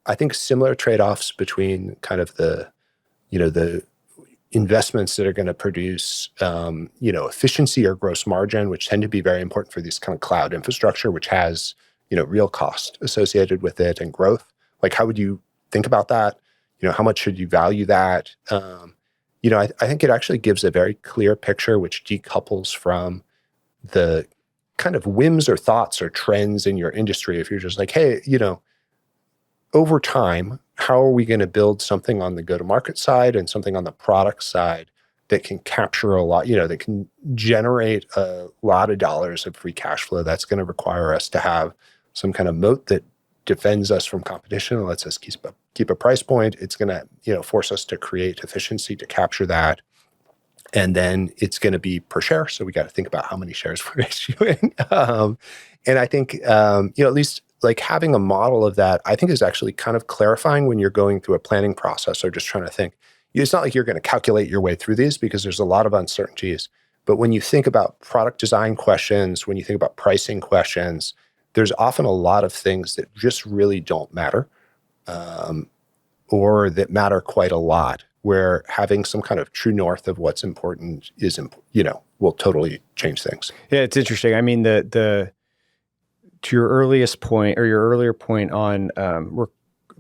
I think similar trade-offs between kind of the investments that are going to produce, efficiency or gross margin, which tend to be very important for this kind of cloud infrastructure, which has real cost associated with it and growth. Like, how would you think about that? How much should you value that? I think it actually gives a very clear picture, which decouples from the kind of whims or thoughts or trends in your industry. If you're just like, hey, over time, how are we going to build something on the go-to-market side and something on the product side that can capture a lot, that can generate a lot of dollars of free cash flow? That's going to require us to have some kind of moat that defends us from competition and lets us keep a price point. It's going to, force us to create efficiency to capture that. And then it's going to be per share. So we got to think about how many shares we're issuing. And I think, at least like having a model of that, I think is actually kind of clarifying when you're going through a planning process or just trying to think. It's not like you're going to calculate your way through these because there's a lot of uncertainties. But when you think about product design questions, when you think about pricing questions, there's often a lot of things that just really don't matter, or that matter quite a lot, where having some kind of true north of what's important is, will totally change things. Yeah, it's interesting. I mean, to your earliest point or your earlier point on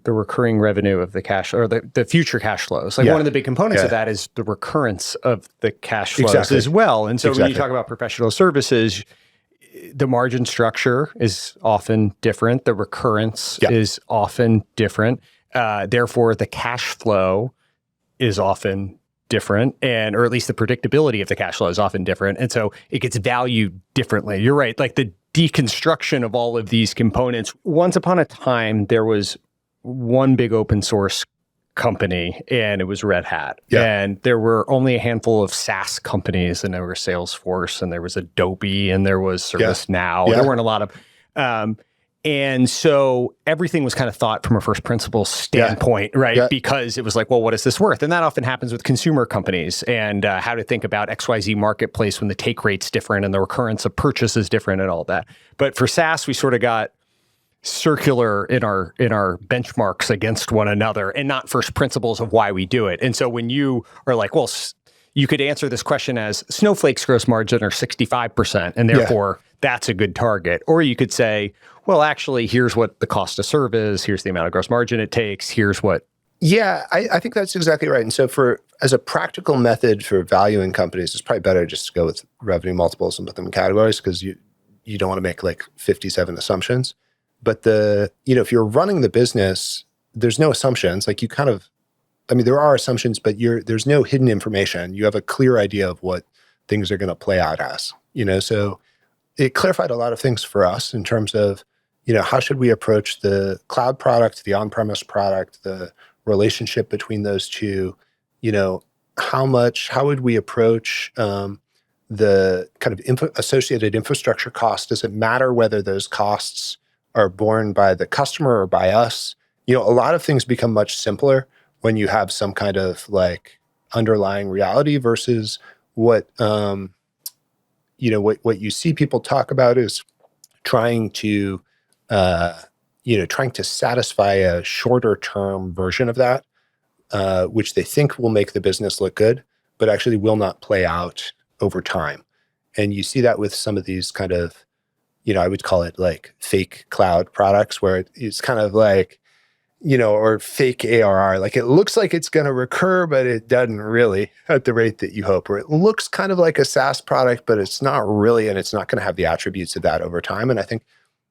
the recurring revenue of the cash or the future cash flows, like one of the big components of that is the recurrence of the cash flows as well. And so when you talk about professional services, the margin structure is often different. The recurrence is often different. Therefore, the cash flow is often different, or at least the predictability of the cash flow is often different. And so it gets valued differently. You're right. Like the deconstruction of all of these components. Once upon a time, there was one big open source company, and it was Red Hat. Yeah. And there were only a handful of SaaS companies, and there were Salesforce, and there was Adobe, and there was ServiceNow. Yeah. There weren't a lot of... and so everything was kind of thought from a first principles standpoint, right? Yeah. Because it was like, well, what is this worth? And that often happens with consumer companies and how to think about XYZ marketplace when the take rate's different and the recurrence of purchase is different and all that. But for SaaS, we sort of got circular in our benchmarks against one another and not first principles of why we do it. And so when you are like, well, you could answer this question as Snowflake's gross margin are 65%, and therefore that's a good target. Or you could say, well, actually, here's what the cost to serve is. Here's the amount of gross margin it takes. Here's what. Yeah, I think that's exactly right. And so as a practical method for valuing companies, it's probably better just to go with revenue multiples and put them in categories because you don't want to make like 57 assumptions. But if you're running the business, there's no assumptions. Like there are assumptions, but there's no hidden information. You have a clear idea of what things are going to play out as, so it clarified a lot of things for us in terms of, how should we approach the cloud product, the on-premise product, the relationship between those two, how would we approach the kind of associated infrastructure cost? Does it matter whether those costs are borne by the customer or by us? A lot of things become much simpler when you have some kind of like underlying reality versus what you see people talk about is trying to satisfy a shorter term version of that, which they think will make the business look good, but actually will not play out over time. And you see that with some of these kind of, I would call it like fake cloud products where it's kind of like, or fake ARR. Like it looks like it's going to recur, but it doesn't really at the rate that you hope. Or it looks kind of like a SaaS product, but it's not really, and it's not going to have the attributes of that over time. And I think,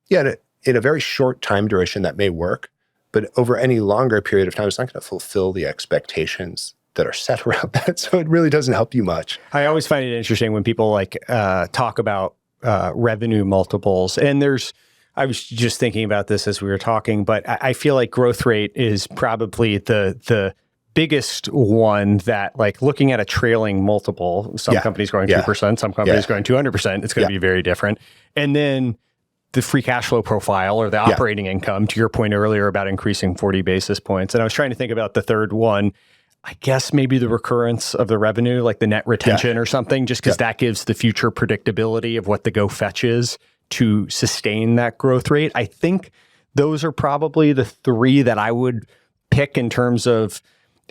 in a very short time duration, that may work. But over any longer period of time, it's not going to fulfill the expectations that are set around that. So it really doesn't help you much. I always find it interesting when people talk about revenue multiples. And I was just thinking about this as we were talking, but I feel like growth rate is probably the biggest one that, like, looking at a trailing multiple, some companies growing 2%, some companies growing 200%, it's going to be very different. And then the free cash flow profile or the operating income, to your point earlier about increasing 40 basis points. And I was trying to think about the third one. I guess maybe the recurrence of the revenue, like the net retention or something, just because that gives the future predictability of what the go fetch is to sustain that growth rate. I think those are probably the three that I would pick in terms of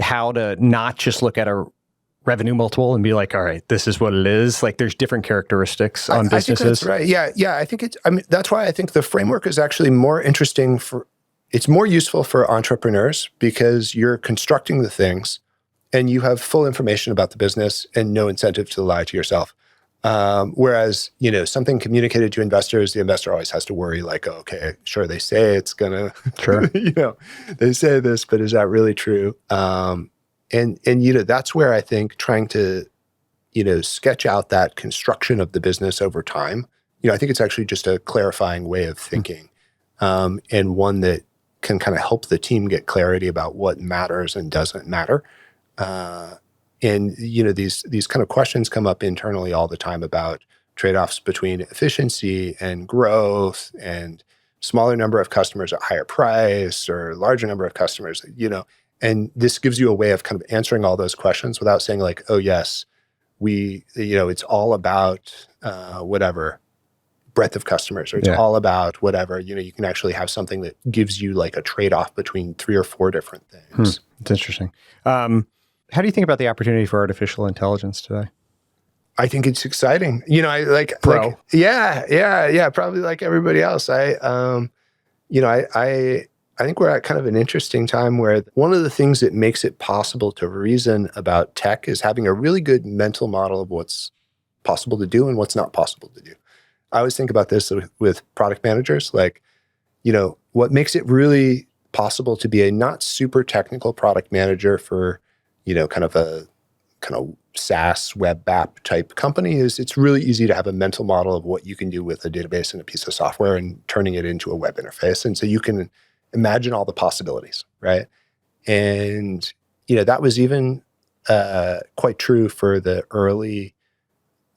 how to not just look at a revenue multiple and be like, all right, this is what it is? Like there's different characteristics on businesses. I think that's right. Yeah. I think that's why I think the framework is actually more interesting it's more useful for entrepreneurs because you're constructing the things and you have full information about the business and no incentive to lie to yourself. Whereas, something communicated to investors, the investor always has to worry like, oh, okay, sure, they say it's gonna, sure, they say this, but is that really true? And that's where I think trying to, sketch out that construction of the business over time, I think it's actually just a clarifying way of thinking, and one that can kind of help the team get clarity about what matters and doesn't matter. And these kind of questions come up internally all the time about trade-offs between efficiency and growth and smaller number of customers at higher price or larger number of customers, and this gives you a way of kind of answering all those questions without saying like, oh yes, it's all about whatever breadth of customers, or it's all about whatever, you can actually have something that gives you like a trade-off between 3 or 4 different things. It's interesting. How do you think about the opportunity for artificial intelligence today? I think it's exciting. I probably like everybody else. I think we're at kind of an interesting time where one of the things that makes it possible to reason about tech is having a really good mental model of what's possible to do and what's not possible to do. I always think about this with product managers, like, what makes it really possible to be a not super technical product manager for kind of SaaS web app type company is it's really easy to have a mental model of what you can do with a database and a piece of software and turning it into a web interface. And so you can imagine all the possibilities, right? And, that was even quite true for the early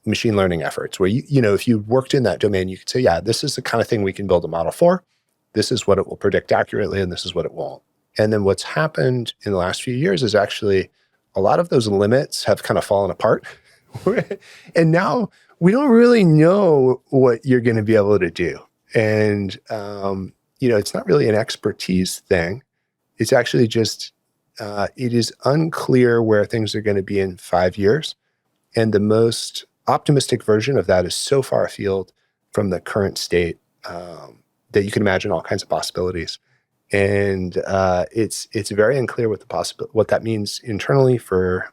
machine learning efforts where, if you worked in that domain, you could say, yeah, this is the kind of thing we can build a model for. This is what it will predict accurately, and this is what it won't. And then what's happened in the last few years is actually a lot of those limits have kind of fallen apart. And now we don't really know what you're going to be able to do. And, it's not really an expertise thing. It's actually just, it is unclear where things are going to be in 5 years. And the most optimistic version of that is so far afield from the current state that you can imagine all kinds of possibilities. And it's very unclear what that means internally for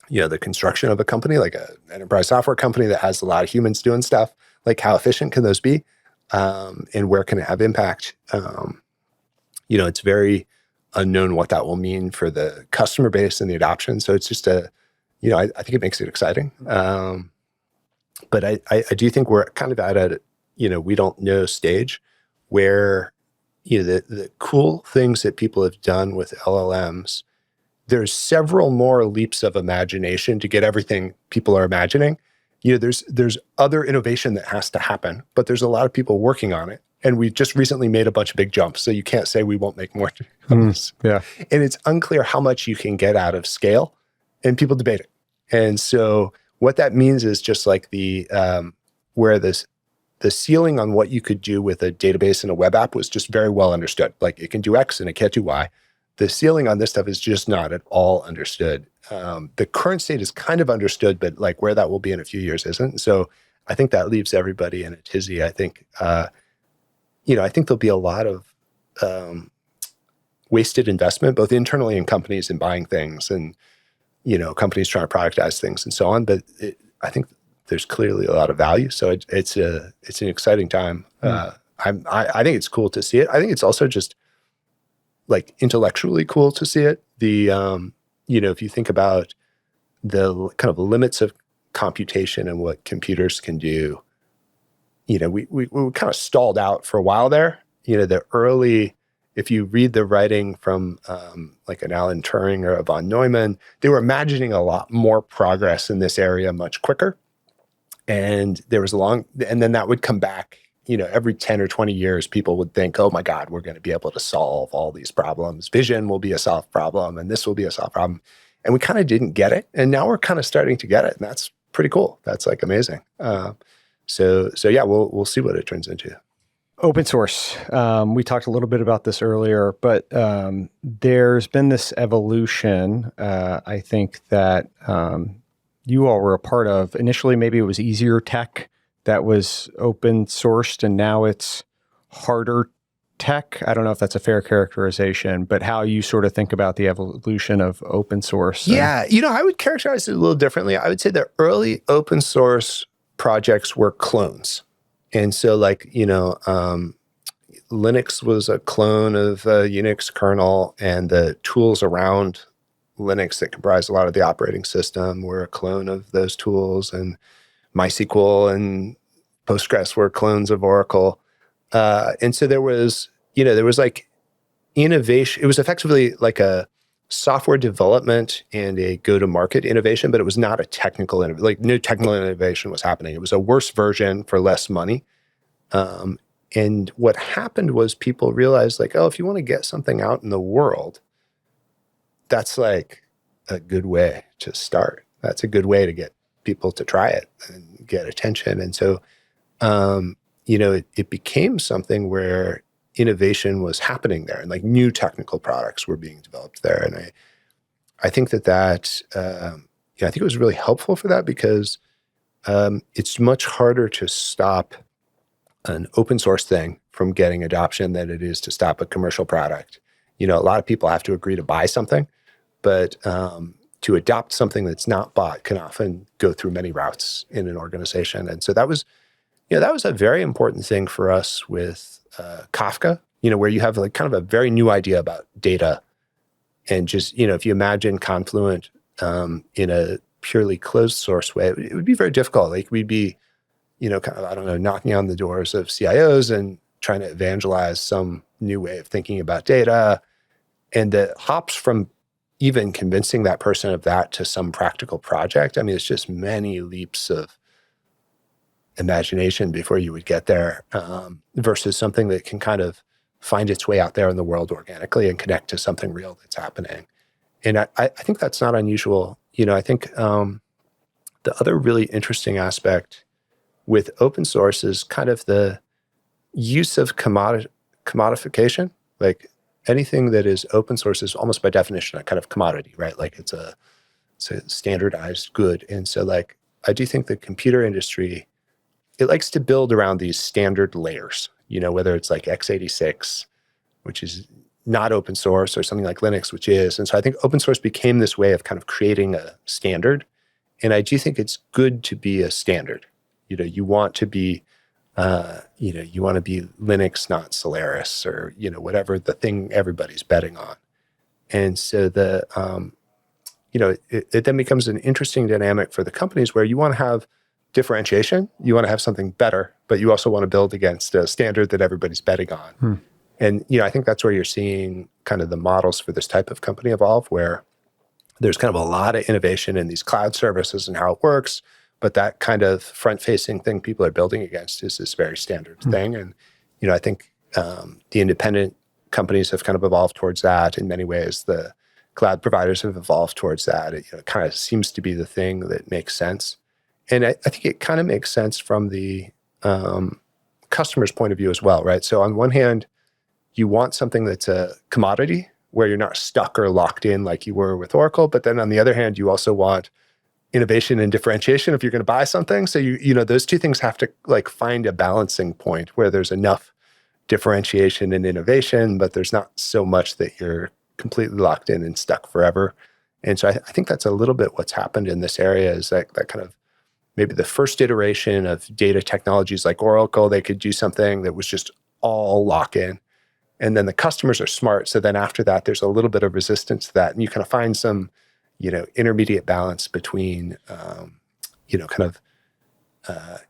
the construction of a company, like an enterprise software company that has a lot of humans doing stuff. Like how efficient can those be, and where can it have impact? It's very unknown what that will mean for the customer base and the adoption. So it's just I think it makes it exciting. But I do think we're kind of at a we don't know stage where the cool things that people have done with LLMs, there's several more leaps of imagination to get everything people are imagining. There's other innovation that has to happen, but there's a lot of people working on it. And we just recently made a bunch of big jumps. So you can't say we won't make more jumps. Yeah. And it's unclear how much you can get out of scale, and people debate it. And so what that means is just like where the ceiling on what you could do with a database and a web app was just very well understood. Like it can do X and it can't do Y. The ceiling on this stuff is just not at all understood. The current state is kind of understood, but like where that will be in a few years isn't. So I think that leaves everybody in a tizzy. I think, I think there'll be a lot of wasted investment, both internally in companies in buying things and, companies trying to productize things and so on. But I think there's clearly a lot of value. So it's an exciting time. I think it's cool to see it. I think it's also just like intellectually cool to see it. If you think about the kind of limits of computation and what computers can do, we kind of stalled out for a while there. If you read the writing from like an Alan Turing or a von Neumann, they were imagining a lot more progress in this area much quicker. And there was and then that would come back, every 10 or 20 years, people would think, oh my God, we're going to be able to solve all these problems. Vision will be a solved problem and this will be a solved problem. And we kind of didn't get it. And now we're kind of starting to get it. And that's pretty cool. That's like amazing. So yeah, we'll see what it turns into. Open source. We talked a little bit about this earlier, but there's been this evolution, I think, that you all were a part of. Initially, maybe it was easier tech that was open sourced, and now it's harder tech. I don't know if that's a fair characterization, but how you sort of think about the evolution of open source. Yeah, I would characterize it a little differently. I would say the early open source projects were clones. And so Linux was a clone of Unix kernel, and the tools around Linux that comprise a lot of the operating system were a clone of those tools, and MySQL and Postgres were clones of Oracle. And so there was like innovation. It was effectively like a software development and a go-to-market innovation, but it was not a technical innovation. Like no technical innovation was happening. It was a worse version for less money. And what happened was people realized like, oh, if you want to get something out in the world, that's like a good way to start. That's a good way to get people to try it and get attention. And so, it became something where innovation was happening there, and like new technical products were being developed there. And I think that I think it was really helpful for that, because it's much harder to stop an open source thing from getting adoption than it is to stop a commercial product. A lot of people have to agree to buy something, but to adopt something that's not bought can often go through many routes in an organization. And so that was a very important thing for us with Kafka, where you have like kind of a very new idea about data. And just, if you imagine Confluent in a purely closed source way, it would be very difficult. Like we'd be, kind of, I don't know, knocking on the doors of CIOs and trying to evangelize some new way of thinking about data. And the hops from even convincing that person of that to some practical project, I mean, it's just many leaps of imagination before you would get there, versus something that can kind of find its way out there in the world organically and connect to something real that's happening. And I think that's not unusual. I think the other really interesting aspect with open source is kind of the use of commodification. Like anything that is open source is almost by definition a kind of commodity, right? Like it's a standardized good. And so like, I do think the computer industry, it likes to build around these standard layers, whether it's like x86, which is not open source, or something like Linux, which is. And so I think open source became this way of kind of creating a standard. And I do think it's good to be a standard. You want to be, Linux, not Solaris, or, whatever the thing everybody's betting on. And so it then becomes an interesting dynamic for the companies where you want to have differentiation, you want to have something better, but you also want to build against a standard that everybody's betting on. And, I think that's where you're seeing kind of the models for this type of company evolve, where there's kind of a lot of innovation in these cloud services and how it works, but that kind of front-facing thing people are building against is this very standard thing. And, I think the independent companies have kind of evolved towards that in many ways. The cloud providers have evolved towards that. It kind of seems to be the thing that makes sense. And I think it kind of makes sense from the customer's point of view as well, right? So on one hand, you want something that's a commodity where you're not stuck or locked in like you were with Oracle. But then on the other hand, you also want innovation and differentiation if you're going to buy something. So those two things have to like find a balancing point where there's enough differentiation and innovation, but there's not so much that you're completely locked in and stuck forever. And so I think that's a little bit what's happened in this area, is that kind of maybe the first iteration of data technologies like Oracle, they could do something that was just all lock-in. And then the customers are smart. So then after that, there's a little bit of resistance to that. And you kind of find some, intermediate balance between,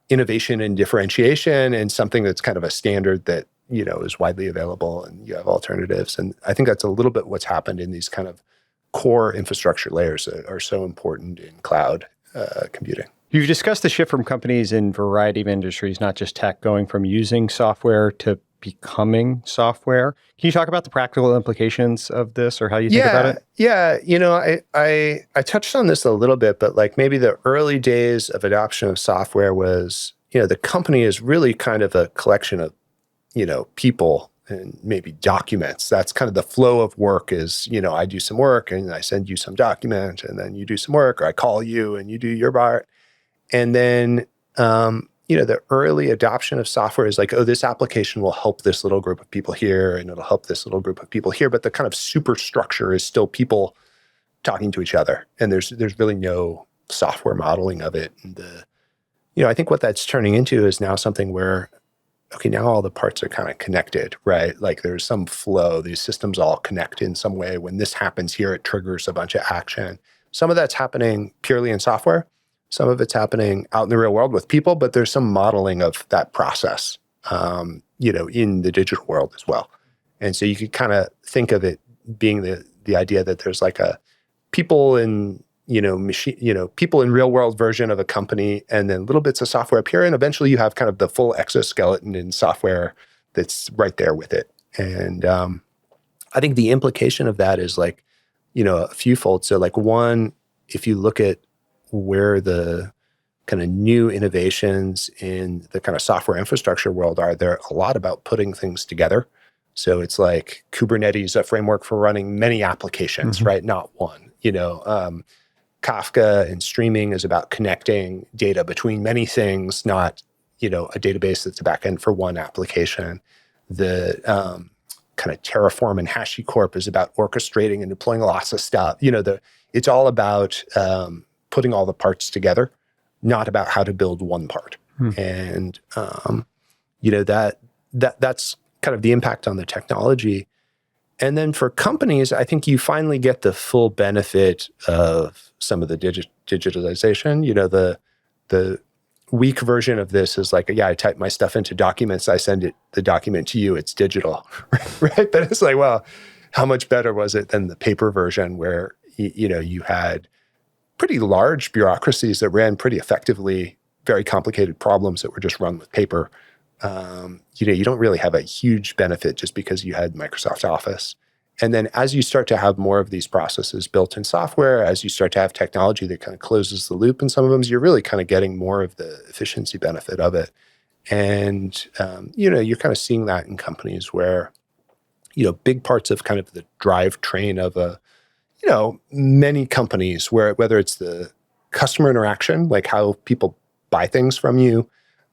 innovation and differentiation, and something that's kind of a standard that, is widely available and you have alternatives. And I think that's a little bit what's happened in these kind of core infrastructure layers that are so important in cloud computing. You've discussed the shift from companies in a variety of industries, not just tech, going from using software to becoming software. Can you talk about the practical implications of this, or how you think about it? Yeah. I touched on this a little bit, but like maybe the early days of adoption of software was, the company is really kind of a collection of people and maybe documents. That's kind of the flow of work is, I do some work and I send you some document, and then you do some work, or I call you and you do your part. And then, the early adoption of software is like, oh, this application will help this little group of people here, and it'll help this little group of people here. But the kind of superstructure is still people talking to each other. And there's really no software modeling of it. And I think what that's turning into is now something where, okay, now all the parts are kind of connected, right? Like there's some flow. These systems all connect in some way. When this happens here, it triggers a bunch of action. Some of that's happening purely in software. Some of it's happening out in the real world with people, but there's some modeling of that process, in the digital world as well. And so you could kind of think of it being the idea that there's like a people in, people in real world version of a company, and then little bits of software appear, and eventually you have kind of the full exoskeleton in software that's right there with it. And I think the implication of that is like, a few fold. So like one, if you look at where the kind of new innovations in the kind of software infrastructure world are, they're a lot about putting things together. So it's like Kubernetes, a framework for running many applications, right? Not one. Kafka and streaming is about connecting data between many things, not, a database that's a backend for one application. The kind of Terraform and HashiCorp is about orchestrating and deploying lots of stuff. It's all about putting all the parts together, not about how to build one part. And, that's kind of the impact on the technology. And then for companies, I think you finally get the full benefit of some of the digitalization. The weak version of this is like, I type my stuff into documents, I send the document to you, it's digital, right? But it's like, well, how much better was it than the paper version where, you had pretty large bureaucracies that ran pretty effectively, very complicated problems that were just run with paper. You don't really have a huge benefit just because you had Microsoft Office. And then as you start to have more of these processes built in software, as you start to have technology that kind of closes the loop in some of them, you're really kind of getting more of the efficiency benefit of it. And, you're kind of seeing that in companies where, big parts of kind of the drivetrain of many companies where whether it's the customer interaction, like how people buy things from you,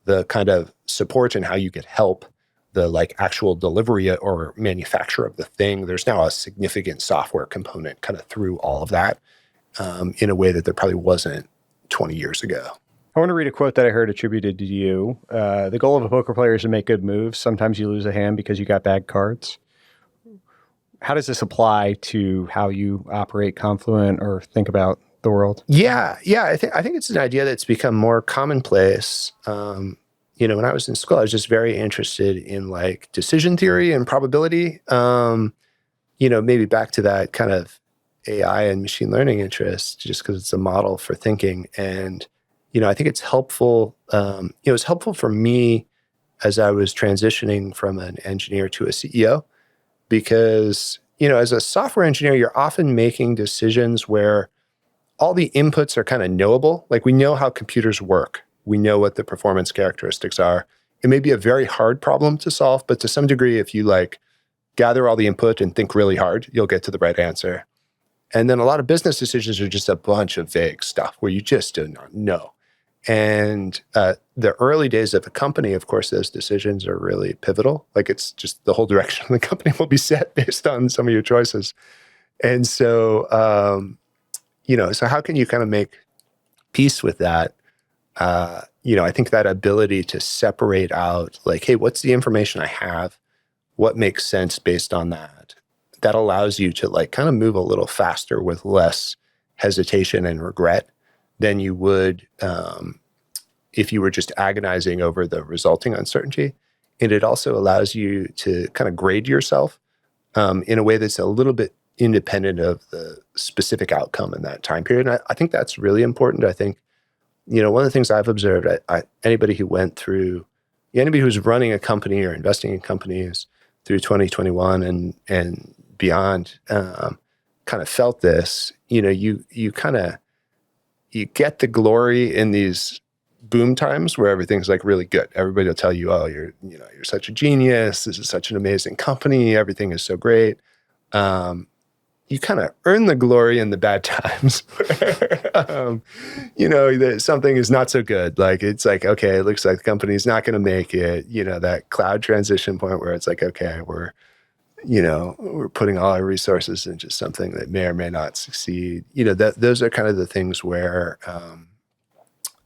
the kind of support and how you get help, the like actual delivery or manufacture of the thing, there's now a significant software component kind of through all of that in a way that there probably wasn't 20 years ago. I want to read a quote that I heard attributed to you. The goal of a poker player is to make good moves. Sometimes you lose a hand because you got bad cards. How does this apply to how you operate Confluent or think about the world? Yeah. I think it's an idea that's become more commonplace. When I was in school, I was just very interested in like decision theory and probability. Maybe back to that kind of AI and machine learning interest, just because it's a model for thinking. And, I think it's helpful. It was helpful for me as I was transitioning from an engineer to a CEO, because, as a software engineer, you're often making decisions where all the inputs are kind of knowable. Like we know how computers work. We know what the performance characteristics are. It may be a very hard problem to solve, but to some degree, if you like gather all the input and think really hard, you'll get to the right answer. And then a lot of business decisions are just a bunch of vague stuff where you just do not know. And the early days of a company, of course, those decisions are really pivotal. Like it's just the whole direction of the company will be set based on some of your choices. And so, so how can you kind of make peace with that? I think that ability to separate out like, hey, what's the information I have? What makes sense based on that? That allows you to like kind of move a little faster with less hesitation and regret than you would if you were just agonizing over the resulting uncertainty. And it also allows you to kind of grade yourself in a way that's a little bit independent of the specific outcome in that time period. And I think that's really important. I think, one of the things I've observed, anybody who went through, anybody who's running a company or investing in companies through 2021 and beyond, kind of felt this, you get the glory in these boom times where everything's like really good. Everybody will tell you, oh, you're such a genius. This is such an amazing company. Everything is so great. You kind of earn the glory in the bad times where, that something is not so good. Like, it's like, okay, it looks like the company's not going to make it, that cloud transition point where it's like, okay, we're putting all our resources into something that may or may not succeed. Those are kind of the things where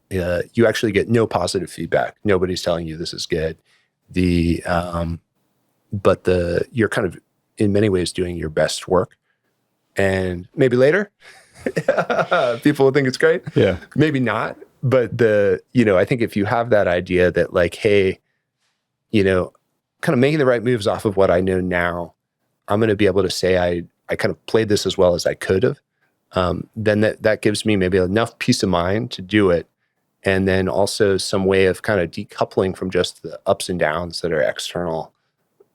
you actually get no positive feedback. Nobody's telling you this is good. But you're kind of in many ways doing your best work. And maybe later, people will think it's great. Yeah. Maybe not. But I think if you have that idea that like, hey, kind of making the right moves off of what I know now, I'm going to be able to say I kind of played this as well as I could have. Then that gives me maybe enough peace of mind to do it. And then also some way of kind of decoupling from just the ups and downs that are external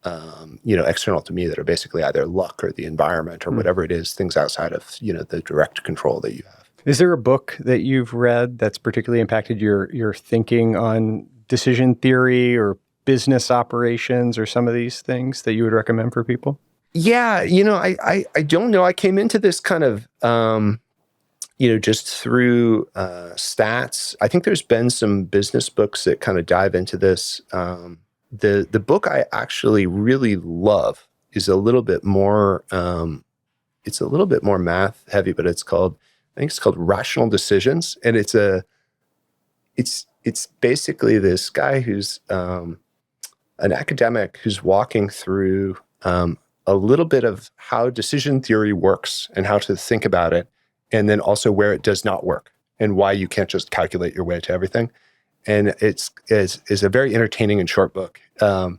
to me, that are basically either luck or the environment or whatever it is, things outside of, the direct control that you have. Is there a book that you've read that's particularly impacted your thinking on decision theory or business operations or some of these things that you would recommend for people? Yeah, I don't know. I came into this kind of, just through stats. I think there's been some business books that kind of dive into this. The book I actually really love is a little bit more, it's a little bit more math heavy, but I think it's called Rational Decisions. And it's basically this guy who's an academic who's walking through a little bit of how decision theory works and how to think about it, and then also where it does not work and why you can't just calculate your way to everything. And it's a very entertaining and short book. I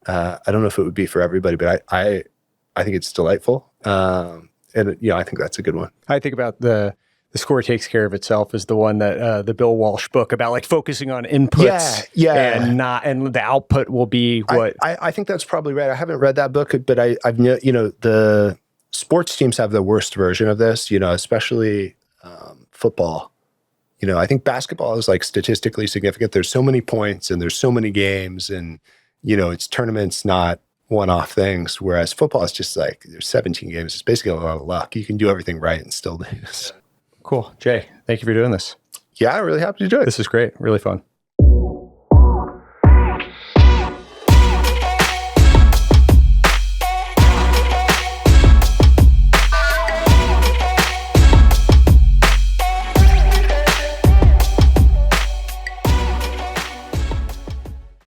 don't know if it would be for everybody, but I think it's delightful. And I think that's a good one. I think about the score takes care of itself is the one that the Bill Walsh book about like focusing on inputs and the output will be what I think that's probably right. I haven't read that book, but I've the sports teams have the worst version of this, especially football. I think basketball is like statistically significant. There's so many points and there's so many games, and it's tournaments, not one-off things. Whereas football is just like there's 17 games. It's basically a lot of luck. You can do everything right and still lose. Cool. Jay, thank you for doing this. Yeah, I'm really happy to do it. This is great. Really fun.